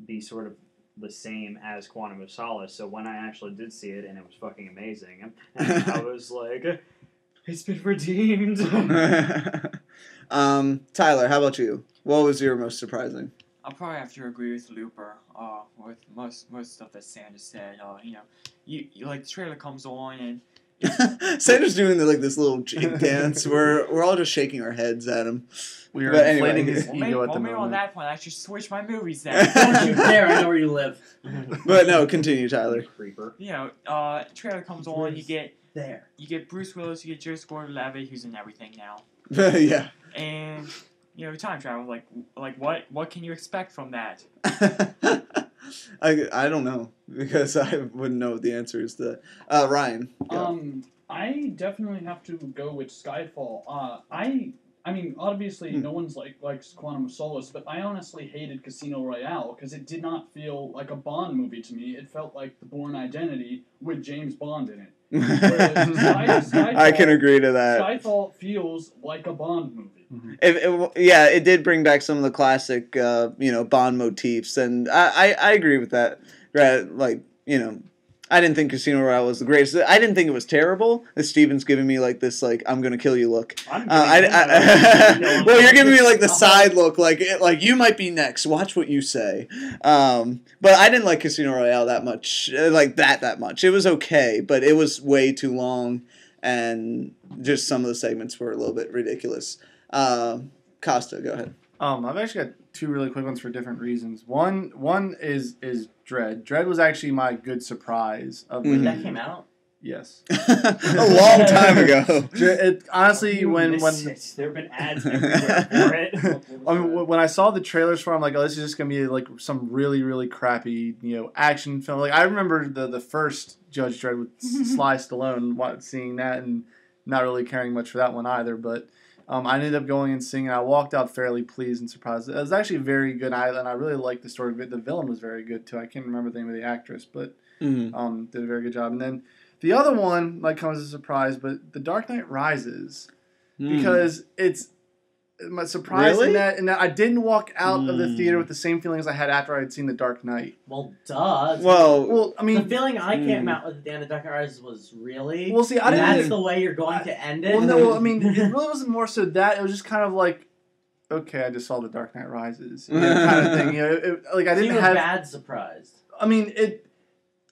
be sort of the same as Quantum of Solace. So when I actually did see it, and it was fucking amazing, and I was like, it's been redeemed. Tyler, how about you? What was your most surprising? I'll probably have to agree with Looper. With most stuff that Sandra said. You like the trailer comes on and. Sandra's doing this little jig dance. We're all just shaking our heads at him. We are But inflating anyway. his ego at the maybe on moment. that point I should switch my movies then. Don't you dare! I know where you live. But no, continue, Tyler. Creeper. Trailer comes on. You get There. Bruce Willis. You get Joseph Gordon-Levitt, who's in everything now. Yeah. And time travel. Like what can you expect from that? I don't know because I wouldn't know what the answer is to that. Ryan. Go. I definitely have to go with Skyfall. I mean, obviously, no one's likes Quantum of Solace, but I honestly hated Casino Royale because it did not feel like a Bond movie to me. It felt like The Bourne Identity with James Bond in it. Whereas I can agree to that. Skyfall feels like a Bond movie. It did bring back some of the classic, Bond motifs, and I agree with that. Right, I didn't think Casino Royale was the greatest. I didn't think it was terrible. Steven's giving me this I'm gonna kill you look. Well, you're giving me the side look, like you might be next. Watch what you say. But I didn't like Casino Royale that much, that much. It was okay, but it was way too long, and just some of the segments were a little bit ridiculous. Costa, go ahead. I've actually got two really quick ones for different reasons. One is Dread. Dread was actually my good surprise of When that came out? Yes. A long time ago. Honestly, when there have been ads everywhere for it. when I saw the trailers for it, I'm like, oh, this is just gonna be some really, really crappy, action film. I remember the first Judge Dredd with Sly Stallone, seeing that and not really caring much for that one either. But I ended up going and seeing it. I walked out fairly pleased and surprised. It was actually very good, and I really liked the story. The villain was very good too. I can't remember the name of the actress, but did a very good job. And then the other one comes as a surprise, but The Dark Knight Rises, because it's my surprise in that I didn't walk out of the theater with the same feelings I had after I had seen The Dark Knight. Well, duh. Well, I mean, the feeling I came out with at the end of Dark Knight Rises was really. Well, see, I didn't. That's the way you're going to end it. Well, no. I mean, it really wasn't more so that. It was just kind of like, okay, I just saw The Dark Knight Rises, kind of thing. I didn't have bad surprised. I mean, it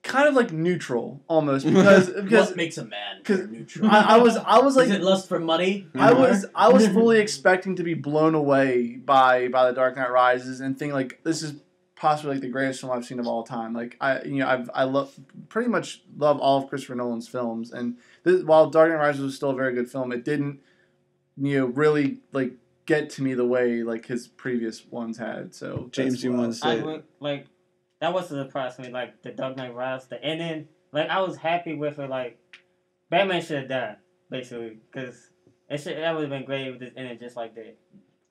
kind of neutral almost because what makes a man neutral? I was like, is it lust for money? I was fully expecting to be blown away by The Dark Knight Rises and think this is possibly the greatest film I've seen of all time. I pretty much love all of Christopher Nolan's films, and while Dark Knight Rises was still a very good film, it didn't really like get to me the way like his previous ones had. So James, that's you what want to say? like that was a surprise to me. Like the Dark Knight Rises, the ending. Like I was happy with it. Like Batman should have died basically because that would have been great if this ended just like that.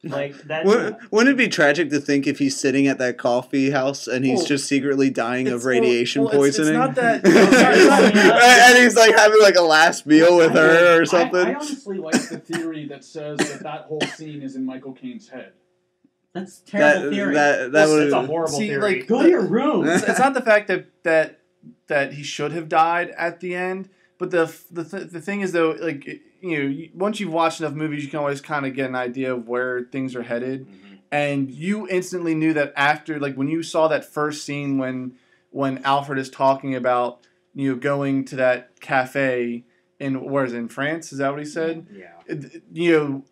Like that. Wouldn't it be tragic to think if he's sitting at that coffee house and he's just secretly dying of radiation poisoning? It's not that. And he's like having like a last meal with her or something. I honestly like the theory that says that whole scene is in Michael Caine's head. That's a terrible theory. That it's a horrible theory. Like, Go to your room. It's not the fact that he should have died at the end, but the thing is though, like once you've watched enough movies, you can always kind of get an idea of where things are headed, and you instantly knew that after, like when you saw that first scene when Alfred is talking about going to that cafe in France, is that what he said? Yeah.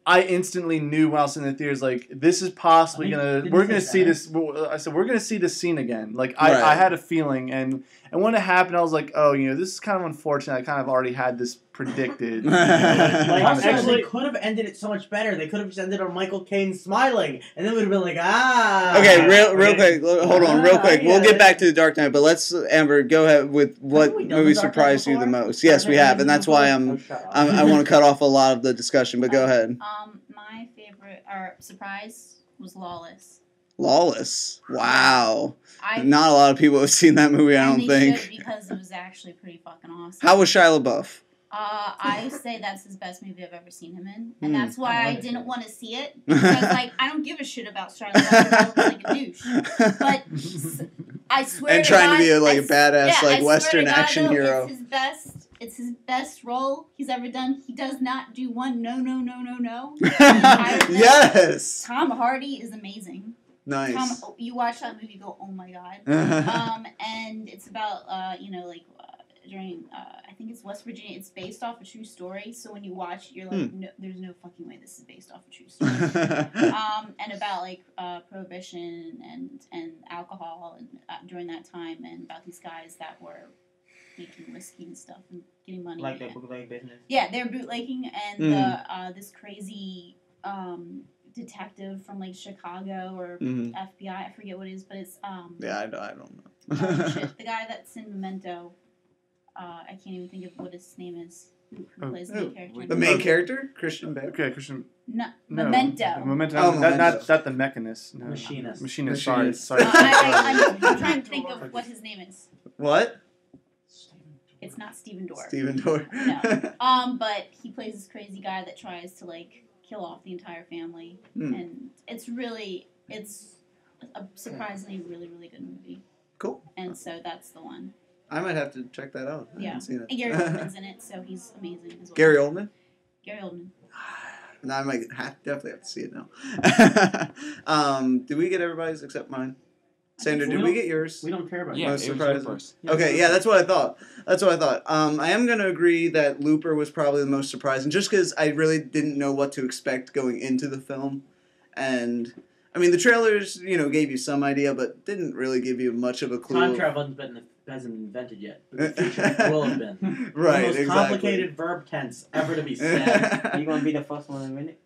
I instantly knew when I was in the theaters, like this is possibly we're gonna see this. I said we're gonna see this scene again. Like I had a feeling, and when it happened, I was like, oh, this is kind of unfortunate. I kind of already had this predicted. Actually, they could have ended it so much better. They could have just ended on Michael Caine smiling, and then we'd have been like, Okay, real quick. Hold on, real quick. We'll get back to the Dark Knight, but let's, Amber, go ahead with what movie surprised you the most. Yes, we have, and that's why I want to cut off a lot of the discussion. But go ahead. My favorite surprise was Lawless. Lawless. Wow. Not a lot of people have seen that movie, I don't think. Because it was actually pretty fucking awesome. How was Shia LaBeouf? I say that's his best movie I've ever seen him in, and that's why I didn't want to see it, because I don't give a shit about Shia LaBeouf. I look like a douche, but I swear. And trying to be a badass Western action hero. It's his best role he's ever done. He does not do one no. Yes. Tom Hardy is amazing. Nice. You watch that movie, you go, oh my god. And it's about during I think it's West Virginia. It's based off a true story. So when you watch, you're like, no, there's no fucking way this is based off a true story. And about prohibition and alcohol and during that time, and about these guys that were making whiskey and stuff and getting money. Like their bootleg business. Yeah, they're bootlegging, and this crazy detective from like Chicago or FBI, I forget what it is, but it's yeah, I don't know. Shit, the guy that's in Memento. I can't even think of what his name is. Who plays the main character? The main character, Christian Bale. Okay, Christian. No, Memento. Memento. Oh, Memento. Not the Mechanist. No. Machinist. Sorry. I'm trying to think of what his name is. What? It's not Steven Dorff. Steven Dorff. No. But he plays this crazy guy that tries to kill off the entire family, and it's a surprisingly really, really good movie. Cool. And so that's the one. I might have to check that out. I haven't seen it. And Gary Oldman's in it, so he's amazing as well. Gary Oldman? Gary Oldman. No, I might definitely have to see it now. Did we get everybody's except mine? Sandra, did we get yours? We don't care about Yeah, Most it was surprising. Looper's. Okay, yeah, that's what I thought. I am going to agree that Looper was probably the most surprising, just because I really didn't know what to expect going into the film. And, I mean, the trailers, gave you some idea, but didn't really give you much of a clue. Time travel hasn't been invented yet. But the future will have been. Right, the most exactly. complicated verb tense ever to be said. Are you gonna be the first one in a minute?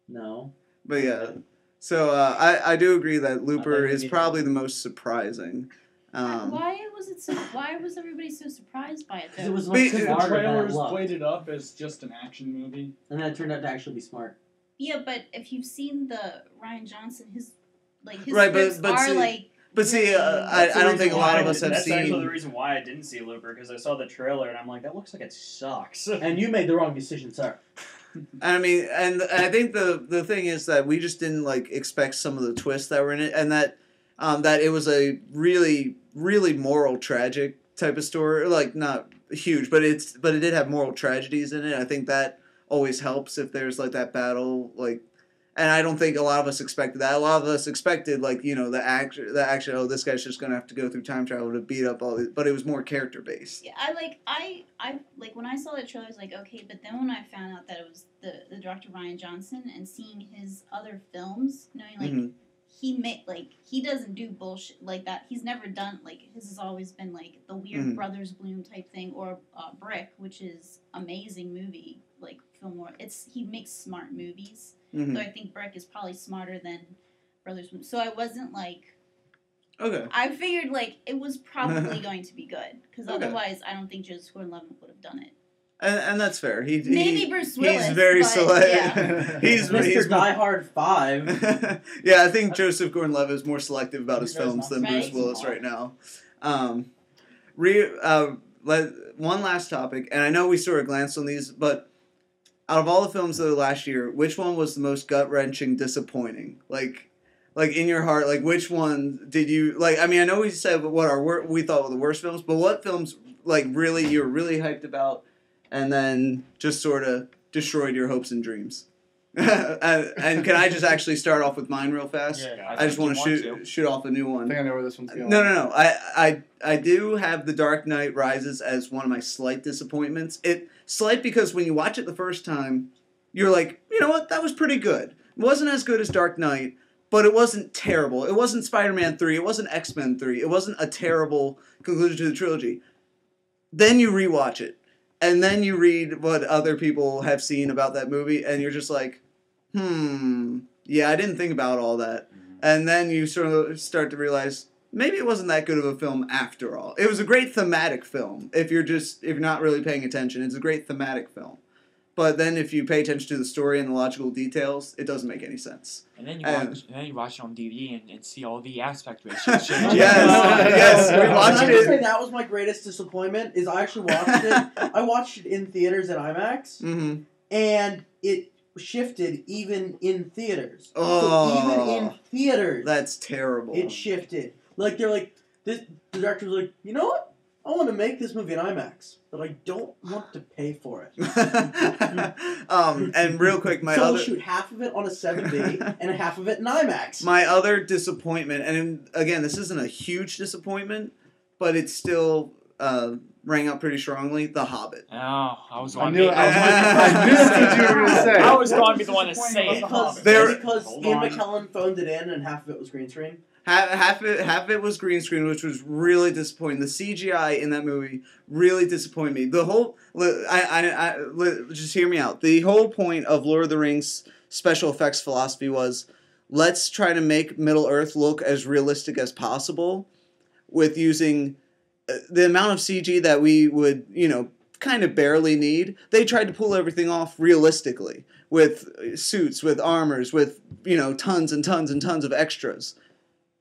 No. But yeah, so I do agree that Looper is probably the most surprising. Why was everybody so surprised by it though? It was But- The smarter than it trailers looked. played it up as just an action movie. And then it turned out to actually be smart. Yeah, but if you've seen the Ryan Johnson, his Right, scripts but are see- But see, I don't think a lot of us have That's actually the seen. reason why I didn't see Looper, because I saw the trailer and I'm like, that looks like it sucks. And you made the wrong decision, sir. I mean, and I think the thing is that we just didn't expect some of the twists that were in it, and that it was a really, really moral tragic type of story. Not huge, but it did have moral tragedies in it. I think that always helps if there's that battle And I don't think a lot of us expected that. A lot of us expected, the action. Oh, this guy's just gonna have to go through time travel to beat up all these. But it was more character based. Yeah, I when I saw the trailer, I was like, okay. But then when I found out that it was the director Ryan Johnson, and seeing his other films, knowing he doesn't do bullshit like that. He's never done his has always been the weird Brothers Bloom type thing, or Brick, which is amazing movie Fillmore. He makes smart movies. Mhm. So I think Breck is probably smarter than Brothers. So I wasn't like. Okay. I figured like it was probably going to be good because Okay. otherwise I don't think Joseph Gordon-Levitt would have done it. And that's fair. Maybe Bruce Willis. He's very but, select. yeah. he's Mr. Die Hard 5. Yeah, I think Joseph Gordon-Levitt is more selective about his You guys films not than Bruce right? Willis right now. One last topic, and I know we sort of glanced on these, but out of all the films of the last year, which one was the most gut-wrenching, disappointing? Like in your heart, like which one did you like? I mean, I know we said what we thought were the worst films, but what films like really you were really hyped about, and then just sort of destroyed your hopes and dreams? and can I just actually start off with mine real fast? Yeah, I just want to shoot off a new I one. think I know where this one's going. No. I do have The Dark Knight Rises as one of my slight disappointments. Slight because when you watch it the first time, you're like, you know what, that was pretty good. It wasn't as good as Dark Knight, but it wasn't terrible. It wasn't Spider-Man 3. It wasn't X-Men 3. It wasn't a terrible conclusion to the trilogy. Then you rewatch it, and then you read what other people have seen about that movie, and you're just like, yeah, I didn't think about all that. And then you sort of start to realize maybe it wasn't that good of a film after all. It was a great thematic film. If you're not really paying attention, it's a great thematic film. But then if you pay attention to the story and the logical details, it doesn't make any sense. And then you watch it on DVD and see all the aspect ratios change. Yes, we Can watched I just say it. that was my greatest disappointment? Is I actually watched it. I watched it in theaters at IMAX, Mm-hmm. and it shifted even in theaters. Oh. So even in theaters, That's terrible. it shifted. Like they're like, the director was like, you know what? I want to make this movie in IMAX, but I don't want to pay for it. And real quick, so I'll shoot half of it on a 7D and half of it in IMAX. my other disappointment, and again, this isn't a huge disappointment, but it still rang out pretty strongly. The Hobbit. Oh, I was I going knew to that's what you were going to say. I was going to be the one to say it. because There- because Hold Ian on. McKellen phoned it in and half of it was green screen. Half of it was green screen, which was really disappointing. The CGI in that movie really disappointed me. The whole, just hear me out. The whole point of Lord of the Rings special effects philosophy was, let's try to make Middle Earth look as realistic as possible, with using the amount of CG that we would, kind of barely need. They tried to pull everything off realistically with suits, with armors, with tons and tons and tons of extras.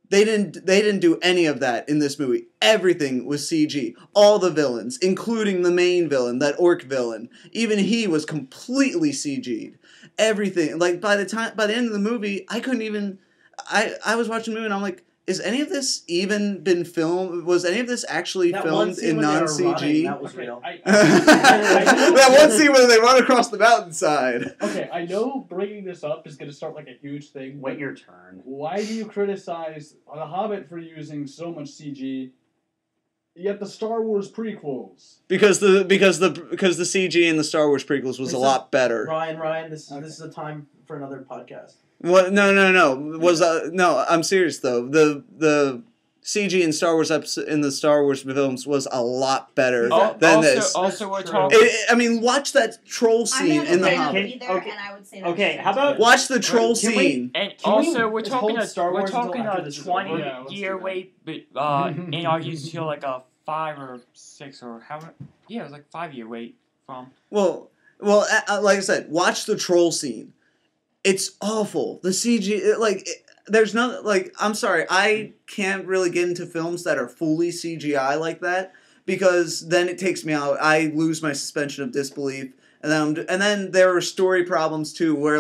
They didn't do any of that in this movie. Everything was CG. All the villains, including the main villain, that orc villain, even he was completely CG'd. Everything. Like by the end of the movie, I couldn't even. I was watching the movie and I'm like, is any of this even been filmed? Was any of this actually That one filmed scene in when they were running, non-CG? that was Okay, real. That one scene where they run across the mountainside. Okay, I know bringing this up is going to start like a huge thing. Wait your turn. Why do you criticize The Hobbit for using so much CG, yet the Star Wars prequels? Because the CG in the Star Wars prequels was a lot better. Ryan, this is a time for another podcast. What? No. No, I'm serious though. The CG in Star Wars in the Star Wars films was a lot better than this. Also, we're That's talking. true. I mean, watch that troll I'm scene not in The a fan of Hobbit. either, Okay. and I would say that's Okay, true, how about- too. Watch the troll Can we- scene. And Can also, we we're talking hold Star Wars until a after this is over? 20 Yeah, let's do year that. wait, but in our used to like a 5 or 6 or how many? Yeah, it was like 5-year wait from. Well, like I said, watch the troll scene. It's awful. The CG, there's no, I'm sorry, I can't really get into films that are fully CGI like that, because then it takes me out. I lose my suspension of disbelief, and then there are story problems too, where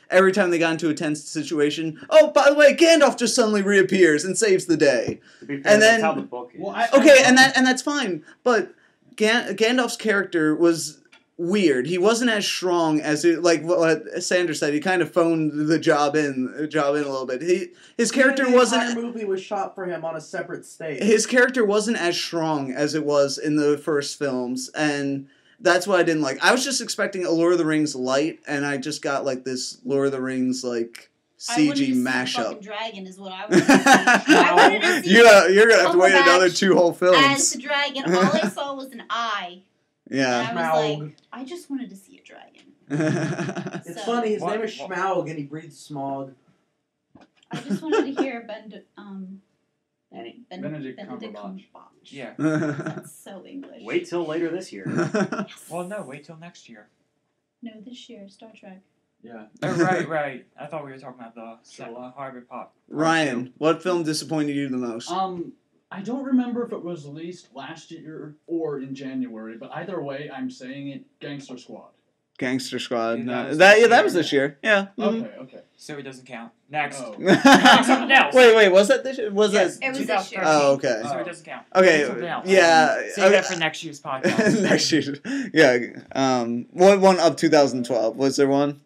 every time they got into a tense situation, oh, by the way, Gandalf just suddenly reappears and saves the day. To be fair, And that's then- how the book is. Well, Okay, and that's fine, but Gandalf's character was weird. He wasn't as strong as what Sandra said. He kind of phoned the job in a little bit. His character The wasn't. entire movie was shot for him on a separate stage. His character wasn't as strong as it was in the first films, and that's what I didn't like. I was just expecting a Lord of the Rings light, and I just got this Lord of the Rings I wanted to CG see the fucking mashup. dragon is what I wanted to see. I wanted to see You're gonna have to wait another Cumberbatch 2 whole as films. the dragon. All I saw was an eye. Yeah. And I was Smaug. like, I just wanted to see a dragon. It's funny. His What- name is what- Schmaug, and he breathes smog. I just wanted to hear Benedict Benedict Cumberbatch. Yeah. That's so English. Wait till later this year. Yes. Well, no, wait till next year. No, this year, Star Trek. Yeah. Oh, right. I thought we were talking about the Harvard Pop. Ryan, what film disappointed you the most? I don't remember if it was released last year or in January, but either way, I'm saying it. Gangster Squad. Gangster Squad. Yeah, No, that was that this was year. this year. Yeah. Mhm. Okay. So it doesn't count. Next. Oh. Something else. Wait, was that this year? Was Yes, It was this year. 2013. Oh, okay. So it doesn't count. Okay, Something else. yeah. Save that for next year's podcast. Next year. Yeah. What one of 2012? Was there one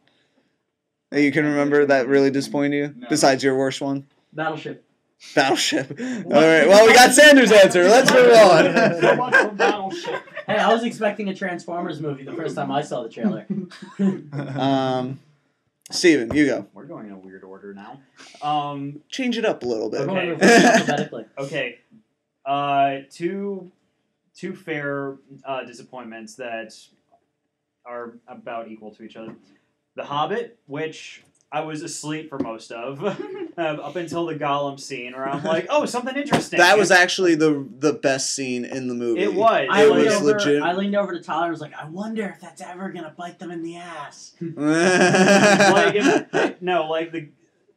that you can remember that really disappointed you? No. Besides your worst one? Battleship. Battleship. All right. Well, we got Sanders' answer. Let's move So on. much for Battleship. Hey, I was expecting a Transformers movie the first time I saw the trailer. Steven, you go. We're going in a weird order now. Change it up a little bit. We're going Okay. reverse alphabetically. Okay. Two fair disappointments that are about equal to each other. The Hobbit, which I was asleep for most of, up until the Gollum scene, where I'm like, oh, something interesting. That was actually the best scene in the movie. It was. I It leaned was over, legit. I leaned over to Tyler and was like, I wonder if that's ever going to bite them in the ass.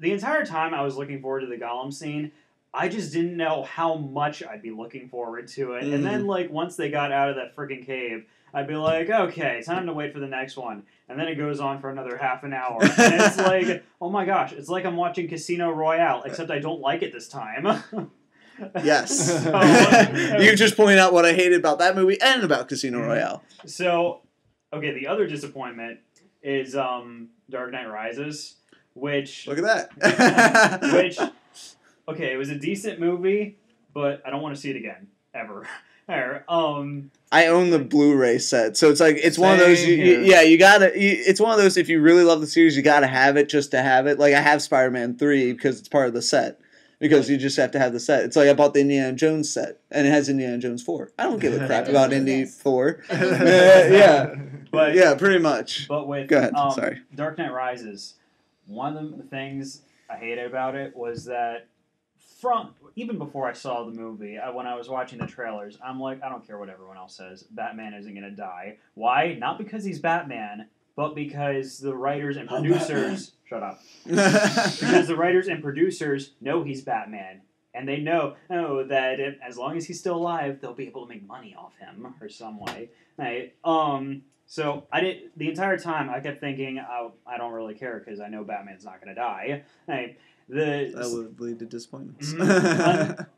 The entire time I was looking forward to the Gollum scene, I just didn't know how much I'd be looking forward to it. And then, once they got out of that freaking cave, I'd be like, okay, time to wait for the next one. And then it goes on for another half an hour. And it's like, oh my gosh, it's like I'm watching Casino Royale, except I don't like it this time. Yes. So, You just pointed out what I hated about that movie and about Casino Royale. So, okay, the other disappointment is Dark Knight Rises, which... Look at that. Which, okay, it was a decent movie, but I don't want to see it again, ever. I own the Blu-ray set, so it's one of those. Same here. You gotta. It's one of those. If you really love the series, you gotta have it just to have it. Like I have Spider-Man 3 because it's part of the set. Because you just have to have the set. It's like I bought the Indiana Jones set, and it has Indiana Jones 4. I don't give a crap about Indy 4. Yeah, But yeah, pretty much. But with Go ahead. Sorry. Dark Knight Rises, one of the things I hated about it was that even before I saw the movie, when I was watching the trailers, I'm like, I don't care what everyone else says. Batman isn't going to die. Why? Not because he's Batman, but because the writers and producers... Shut up. Because the writers and producers know he's Batman. And they know that as long as he's still alive, they'll be able to make money off him or some way. Right? So the entire time I kept thinking, oh, I don't really care because I know Batman's not going to die. Right? That would lead to disappointments.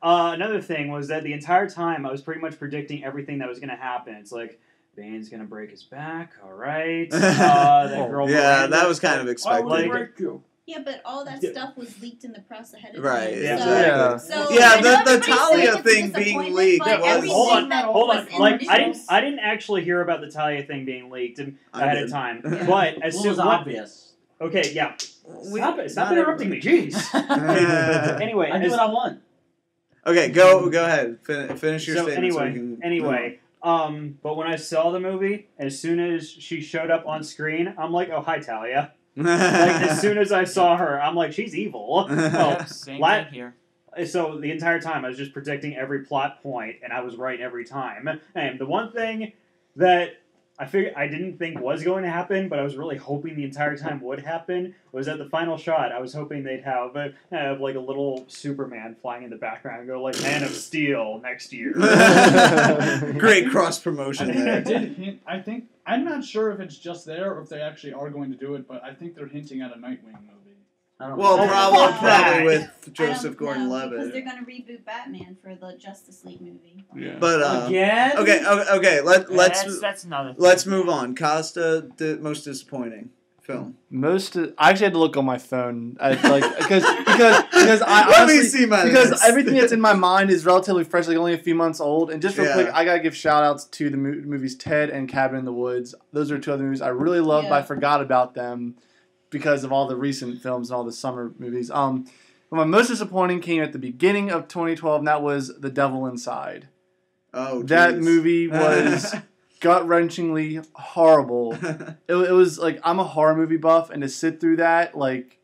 Another thing was that the entire time I was pretty much predicting everything that was going to happen. It's like, Bane's going to break his back, all right. That girl Yeah, Miranda- that was kind of expected. Yeah, but all that stuff was leaked in the press ahead of Right, time. yeah. exactly. So, Yeah, I know the everybody's saying Talia it's a thing being disappointment, leaked but was- everything Hold on, that hold was on. in Like the news- I didn't actually hear about the Talia thing being leaked ahead did. of time. Yeah. But as Well, it soon was as obvious. okay, yeah. Stop not interrupting me, jeez. Anyway, I do what I want. Okay, go ahead. Finish your so statement. anyway, but when I saw the movie, as soon as she showed up on screen, I'm like, oh, hi, Talia. Like, as soon as I saw her, I'm like, she's evil. Yep, same La- thing here. So the entire time, I was just predicting every plot point, and I was right every time. And the one thing that I didn't think was going to happen, but I was really hoping the entire time would happen, was at the final shot, I was hoping they'd have like a little Superman flying in the background and go like, Man of Steel next year. Great cross promotion I think there. they did hint. I'm not sure if it's just there or if they actually are going to do it, but I think they're hinting at a Nightwing movie. I don't Well, know. probably that. with I Joseph don't know, because Gordon-Levitt. they're going to reboot Batman for the Justice League movie. Yeah. But Again? okay. That's another. Let's move on. Costa, the most disappointing film. I actually had to look on my phone, because I Let me honestly, see my because list. everything that's in my mind is relatively fresh, like only a few months old. And just real Yeah. quick, I gotta give shout outs to the movies Ted and Cabin in the Woods. Those are two other movies I really loved, but I Yeah. forgot about them because of all the recent films and all the summer movies. But my most disappointing came at the beginning of 2012, and that was The Devil Inside. Oh, That geez. movie was gut-wrenchingly horrible. It was like, I'm a horror movie buff, and to sit through that, like,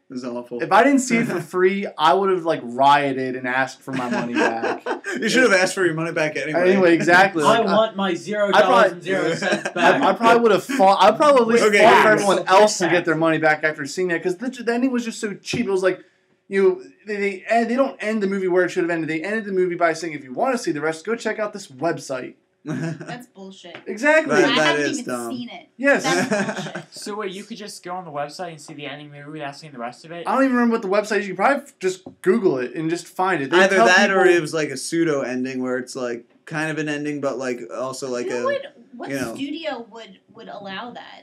It was awful. if I didn't see it for free, I would have like rioted and asked for my money back. You should have asked for your money back anyway. Anyway, exactly. I Like, want my $0 probably- and 0 cents back. I probably would have fought. I probably at least Okay, fought for yes. everyone else to get their money back after seeing that, because the ending was just so cheap. It was like, they don't end the movie where it should have ended. They ended the movie by saying, if you want to see the rest, go check out this website. That's bullshit. Exactly. That- I that haven't is even dumb. seen it. Yes. That's bullshit. So wait, you could just go on the website and see the ending movie without seeing the rest of it? I don't even remember what the website is. You can probably just Google it and just find it. They Either tell that or people- it was like a pseudo ending where it's like kind of an ending, but like also like What you know. studio would allow that?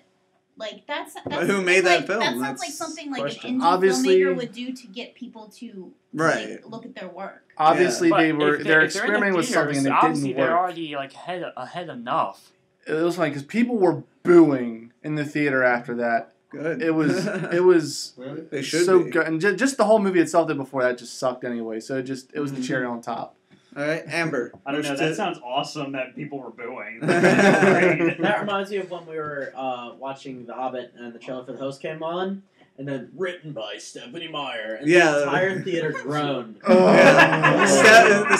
Like that's Who made that like, film? That sounds That's like something like question. an indie Obviously- filmmaker would do to get people to Right. like, look at their work. Obviously, But they're if they're in the experimenting with something and theaters, it obviously didn't they're work. already like ahead enough. It was funny because people were booing in the theater after that. Good. It was They should so be. good, and just the whole movie itself did before that just sucked anyway. So it was the cherry on top. All right, Amber. I don't know. where's That the- sounds awesome that people were booing. That reminds me of when we were watching The Hobbit and the trailer for the host came on, and then written by Stephanie Meyer, and Yeah. the entire theater groaned. Yeah.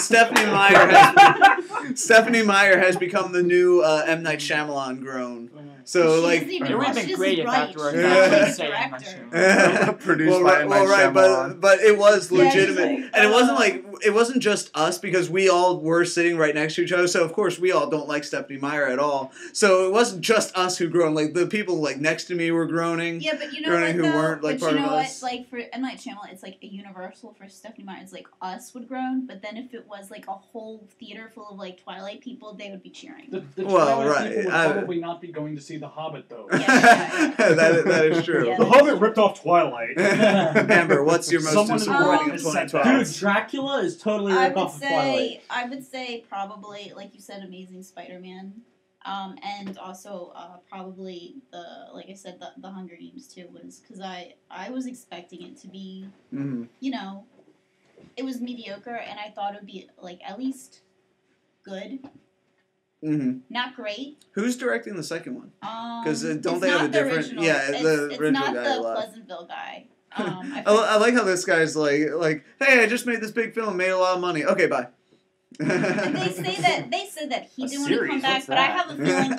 Stephanie Meyer has become the new M. Night Shyamalan groan. So She like doesn't even It would have she been doesn't great if write. afterwards She's Yeah. not they like a say I'm not director. sure. Produced by M. Night Shyamalan. but it was Yeah, legitimate, she's like, and it wasn't just us because we all were sitting right next to each other. So of course we all don't like Stephanie Meyer at all. So it wasn't just us who groaned. Like the people like next to me were groaning. Yeah, but you know Groaning what who though? weren't, like, but part you of know us. what? Like for M Night Shyamalan, it's like a universal. For Stephanie Meyer, it's like us would groan. But then if it was like a whole theater full of like Twilight people, they would be cheering. The Well, Twilight right, people would I- probably not be going to see The Hobbit though. Yeah. that is true. Yeah. The Hobbit ripped off Twilight. Amber, what's your most Someone is disappointing of wrong and 2012? Dude, Dracula is totally I ripped would off of Twilight. say probably like you said, Amazing Spider-Man, and also probably like I said, the Hunger Games too was because I was expecting it to be Mhm. it was mediocre and I thought it would be like at least good, Mhm. not great. Who's directing the second one? 'Cause, don't it's they have not a the different- original. yeah, it's, the it's original not guy the left. Pleasantville guy. I like how this guy's like, hey, I just made this big film, made a lot of money. Okay, bye. And they said that he A didn't want to come series? back, What's but I that? have a feeling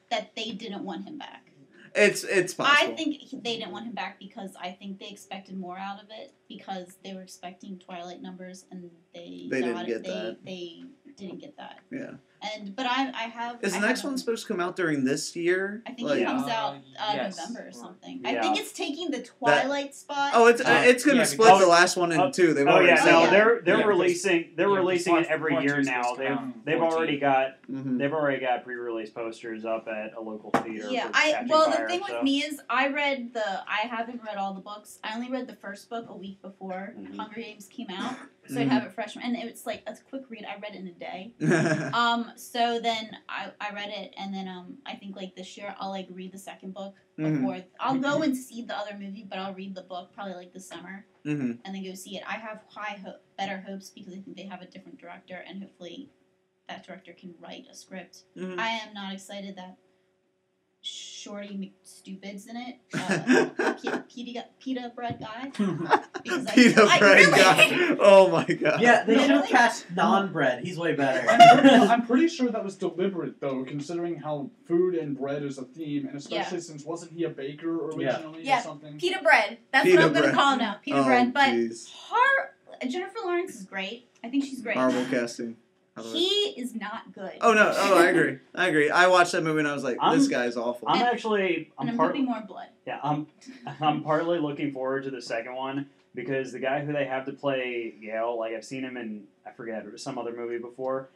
that they didn't want him back. It's possible. I think they didn't want him back because I think they expected more out of it because they were expecting Twilight numbers and they They didn't got get it. that. They didn't get that. Yeah. But I have. Is the I next have one supposed to come out during this year? I think Like- it comes out yes. November or something. Yeah. I think it's taking the Twilight spot. Oh, it's gonna yeah, split because- the last one in two. They've Oh already yeah, said no, yeah. they're Yeah, releasing yeah, releasing it part- every part year two's now. supposed to come out They've 14. already got Mhm. they've already got pre-release posters up at a local theater. Yeah, for Catching the Fire, thing so. with me is I haven't read all the books. I only read the first book a week before Mhm. Hunger Games came out, so Mhm. I'd have it fresh. And it's like a quick read. I read it in a day. So then I read it, and then I think like this year I'll like read the second book Mhm. before I'll go and see the other movie, but I'll read the book probably like this summer Mhm. and then go see it. I have better hopes because I think they have a different director, and hopefully that director can write a script. Mhm. I am not excited that Shorty McStupid's in it. Pita bread guy. Because Pita I bread really- guy. Oh my god. Yeah, they No, should have really? cast non-bread. He's way better. I'm pretty sure that was deliberate though, considering how food and bread is a theme, and especially since wasn't he a baker originally Yeah. or something? Pita bread. That's Pita what I'm going bread. to call him now. Pita Oh, bread. But jeez. Jennifer Lawrence is great. I think she's great. Horrible casting. By the way. He is not good. Oh no! Oh, I agree. I watched that movie and I was like, I'm- this guy's awful. I'm And- actually And I'm part- hoping more blood. Yeah, I'm partly looking forward to the second one because the guy who they have to play Yale, like I've seen him in I forget some other movie before,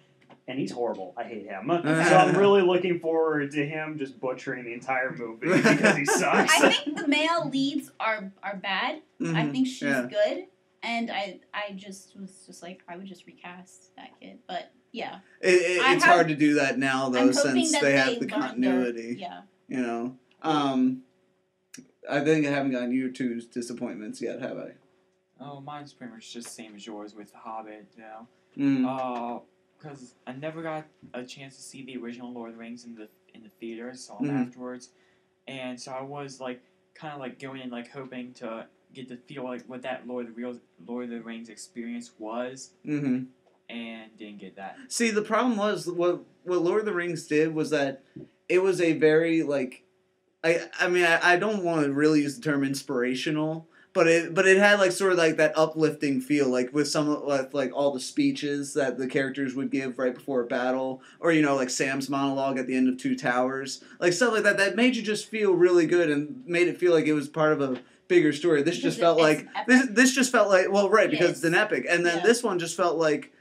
and he's horrible. I hate him. So I'm really looking forward to him just butchering the entire movie because he sucks. I think the male leads are bad. I Mhm. think she's Yeah. good. And I just was just like, I would just recast that kid. But yeah. I It's have- hard to do that now though, I'm hoping since that they have the learned continuity. Yeah. You know. I think I haven't gotten you two disappointments yet, have I? Oh, mine's pretty much just the same as yours with The Hobbit, you know. Mm. because I never got a chance to see the original Lord of the Rings in the theater. Saw them afterwards, and so I was like kind of like going in like hoping to get to feel like what that Lord of the Rings experience was, and didn't get that. See, the problem was what Lord of the Rings did was that it was a very like, I mean I don't want to really use the term inspirational. But it had like sort of like that uplifting feel, like with some like all the speeches that the characters would give right before a battle, or like Sam's monologue at the end of Two Towers, like stuff like that. That made you just feel really good and made it feel like it was part of a bigger story. This just felt like this just felt like because it's an epic, and then this one just felt like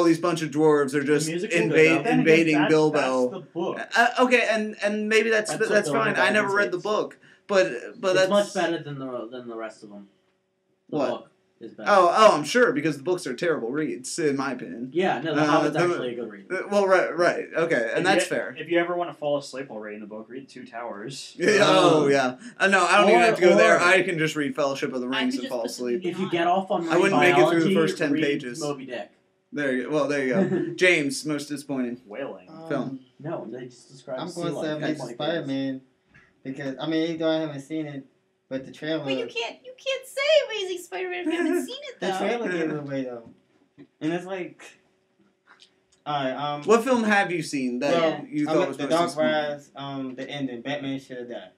these bunch of dwarves are just invading Bilbo. That's the book. Okay, and maybe that's fine. I never read the book. But it's that's much better than the rest of them. The book is better. Oh, I'm sure, because the books are terrible reads, in my opinion. Yeah, no, The Hobbit's actually a good read. Well, right, okay, and that's fair. If you ever want to fall asleep while reading the book, read Two Towers. Yeah, no, I don't even have to go there. I can just read Fellowship of the Rings and fall asleep. If you get off on I wouldn't make it through the first 10 read pages. Moby Dick. There you go. James, most disappointing Whaling. film. No, they just described I'm going to say Amazing Spider-Man because even though I haven't seen it, but the trailer. But you can't say Amazing Spider-Man if you haven't seen it though. The trailer gave it away though, and it's like, alright. What film have you seen that you thought was The most Dark disappointing? Rise. The ending. Batman should have died.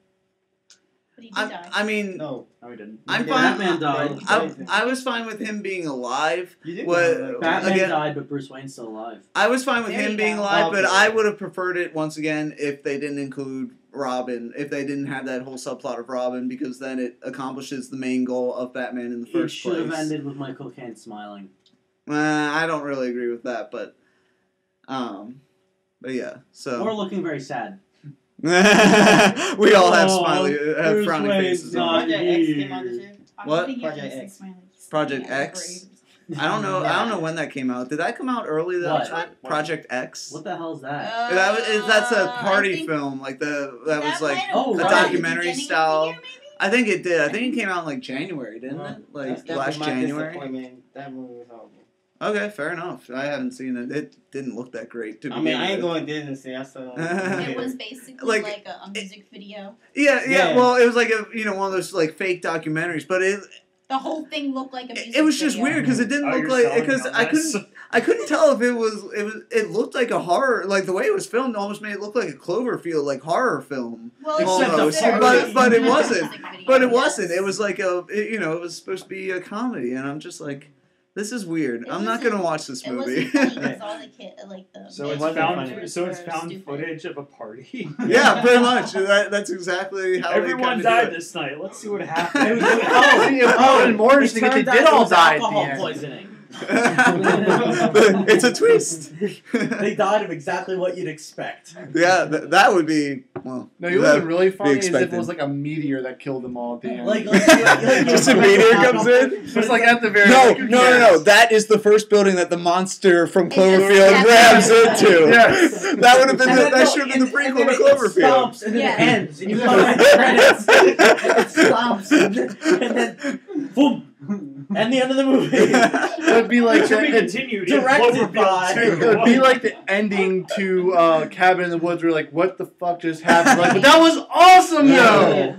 But he did die. I mean, No, he didn't. I'm fine. Batman died. I was fine with him being alive. You did. Batman died, but Bruce Wayne's still alive. I was fine with There him you being go. alive, but Okay. I would have preferred it once again if they didn't include Robin, if they didn't have that whole subplot of Robin, because then it accomplishes the main goal of Batman in the It first should have place. ended with Michael Caine smiling. I don't really agree with that, but yeah. So Or looking very sad. we all have Bruce frowning Wayne's faces. not On. Project X came out this year. What? Project X. Project X? I don't know when that came out. Did that come out early? What? Project X. What the hell's that? That's a party film, like that was like Oh, a right. documentary style. I think it did. I think it came out in like January, didn't it? Like That's last my January. disappointment. That movie was horrible. Okay, fair enough. I haven't seen it. It didn't look that great to I begin mean, I ain't with. going to Disney. See, I saw. It was basically Like, like a music video. Yeah. Well, it was like one of those like fake documentaries, but The whole thing looked like a music it was just video. weird because it didn't look you're like selling because me on I this. couldn't tell if it looked like a horror, like the way it was filmed almost made it look like a Cloverfield like horror film. Well, Almost, but it wasn't. But it wasn't. It was like it was supposed to be a comedy, and I'm just like, this is weird. It I'm not wasn't- gonna watch this It movie. wasn't funny because all the the So main it's wasn't found. characters So it's were found stupid. footage of a party. Yeah, pretty much. That's exactly how Everyone they died do it. this night. Let's see what It happened. was- And more interesting if they It did turned out all it was die at the alcohol end. poisoning. It's a twist. They died of exactly what you'd expect. Yeah, that would be well. No, you know what would be really funny is if it expected. was like a meteor that killed them all at the end. Like Just a meteor comes in? Just like at the very No. That is the first building that the monster from It just Cloverfield happens. grabs into. Yes. That would have been. And then, That should have been the and prequel then to it Cloverfield. stops and then Yeah. it ends and you come in the credits. It stops and then boom. And the end of the movie. It would be like To be the, continued. in Directed by- Cloverfield 2. it would be like the ending to Cabin in the Woods. Where you're like, what the fuck just happened? Like, but that was awesome, though.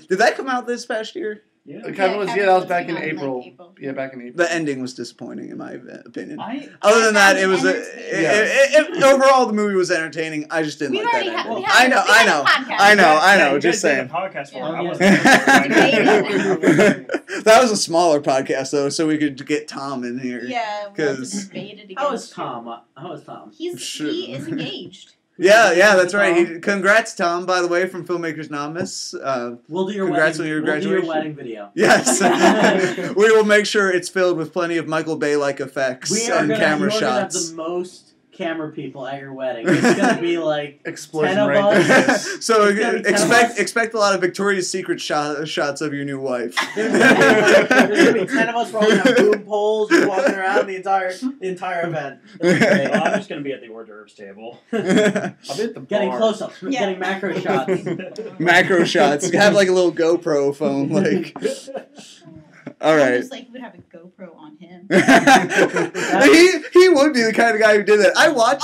Did that come out this past year? Yeah. Cabin was Cabin that was was back in out in, like, April. April. Yeah, back in April. The ending was disappointing, in my opinion. I Other than that, found it was entertaining. overall the movie was entertaining. I just didn't We've like that already had. ending. We had a podcast. I know. Yeah, you Just guys did saying. a podcast for it. Yeah. I Yeah. wasn't Debated. That was a smaller podcast though, so we could get Tom in here. Yeah, we 'Cause- debated against How is you. Tom? How is Tom? He is engaged. Yeah, that's right. Congrats, Tom. By the way, from Filmmakers Anonymous. We'll do your Congrats wedding. on your We'll do your graduation. wedding video. Yes, we will make sure it's filled with plenty of Michael Bay-like effects We are and gonna, camera you're gonna have shots. the most camera people at your wedding. It's gonna be like Explosion 10 of right us. there. So It's gonna be 10 of us. expect a lot of Victoria's Secret shots of your new wife. There's gonna be 10 of us rolling on boom poles, we're walking around the entire event. Well, I'm just going to be at the hors d'oeuvres table. I'll be at the Getting bar. close-ups, Yeah. getting macro shots. Macro shots. Have like a little GoPro phone, like. All right. Almost like you would have a GoPro on him. he would be the kind of guy who did that. I watched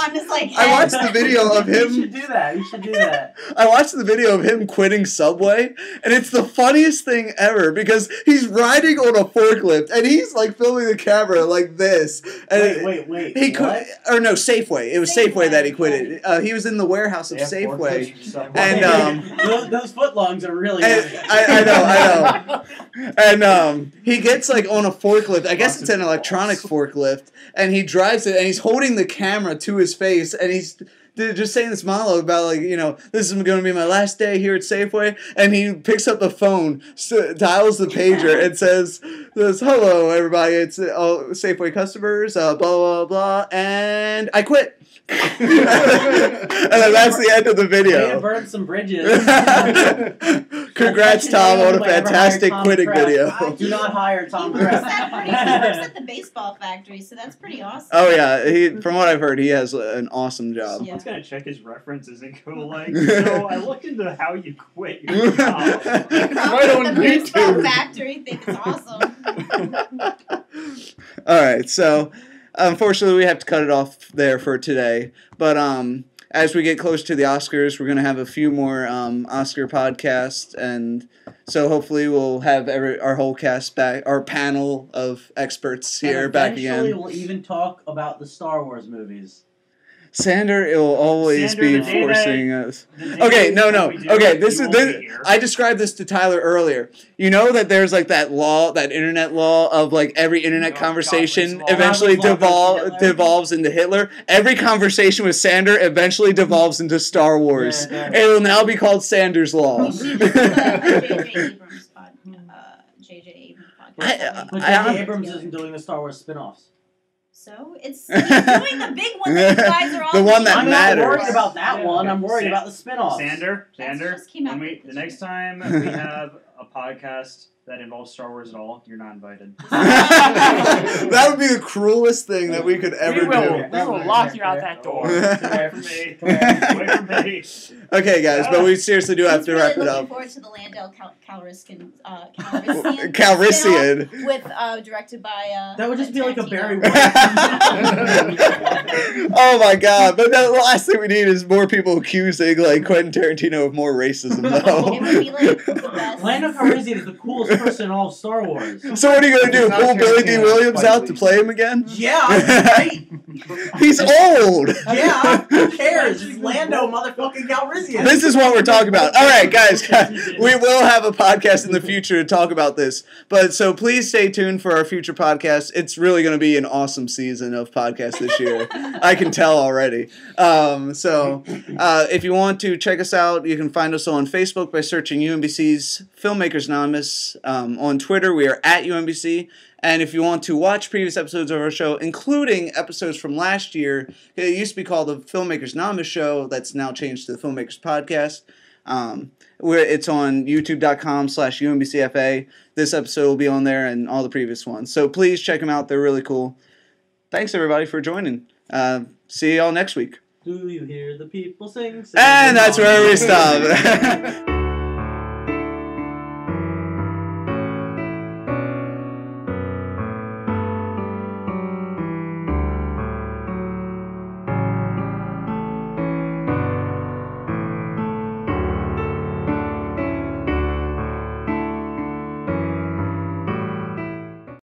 the video of him. You should do that. You should do that. I watched the video of him quitting Subway, and it's the funniest thing ever because he's riding on a forklift and he's like filming the camera like this. And Wait. He quit, or no, Safeway. It was Safeway that he quit. He was in the warehouse of Safeway, and those footlongs are really. I know. And he gets like on a forklift. I guess it's an electronic forklift, and he drives it, and he's holding the camera to his face, and he's just saying this monologue about like, you know, this is going to be my last day here at Safeway, and he picks up the phone, dials the pager, and says, "Hello, everybody, it's Safeway customers, blah blah blah, and I quit." And then that's the end of the video. Way to burn some bridges. Congrats, Tom, on a fantastic quitting video. Do not hire Tom He Kress. works at the baseball factory, so that's pretty awesome. Oh yeah, from what I've heard, he has an awesome job. Yeah. I was gonna check his references and go like, so I looked into how you quit your job. Right on The baseball YouTube. factory thing is awesome. All right, so unfortunately, we have to cut it off there for today. But as we get close to the Oscars, we're going to have a few more Oscar podcasts. And so hopefully we'll have our whole cast back, our panel of experts here back again. Eventually, we'll even talk about the Star Wars movies. Sander, it will always Sander, be the day forcing us. The day Okay, no. that we do Okay, it, this you is won't this. be here. I described this to Tyler earlier. You know that there's like that law, that internet law of like every internet Oh, conversation Godwin's law. eventually Godwin's law goes to Hitler. devolves into Hitler. Every conversation with Sander eventually devolves into Star Wars. Yeah. It will now be called Sander's Law. J.J. Abrams podcast. But I- J.J. Abrams isn't doing the Star Wars spin-offs. So he's doing the big one that you guys are all The one that I'm matters. not worried about that Yeah. one. I'm worried Sa- about the spin-offs. Sander, just came out the this next year. time we have a podcast that involves Star Wars at all, you're not invited. That would be the cruelest thing that we could ever We will. do. We will lock you out that door. Away from me. Away from me. Okay, guys, but we seriously do have He's to really wrap it looking up. forward to the Landau Calrissian Calrissian. spin-off with directed by That would just be like a Barry Tarantino. White. Oh my god! But the last thing we need is more people accusing like Quentin Tarantino of more racism, It though. would be like the best. Lando Calrissian is the coolest person in all of Star Wars. So what are you gonna do? It's not Pull Billy D. Tarantino, Williams Spike out Lee. to play him again? Yeah, right. He's old. Yeah, who cares? It's Lando motherfucking Calrissian. This is what we're talking about. All right, guys, we will have a podcast in the future to talk about this. But so please stay tuned for our future podcast. It's really going to be an awesome season of podcasts this year. I can tell already. If you want to check us out, you can find us on Facebook by searching UMBC's Filmmakers Anonymous. On Twitter, we are at UMBC. And if you want to watch previous episodes of our show, including episodes from last year, it used to be called the Filmmakers Anonymous Show. That's now changed to the Filmmakers Podcast. It's on youtube.com/UMBCFA. This episode will be on there and all the previous ones. So please check them out. They're really cool. Thanks, everybody, for joining. See y'all next week. Do you hear the people sing? And that's where we stop.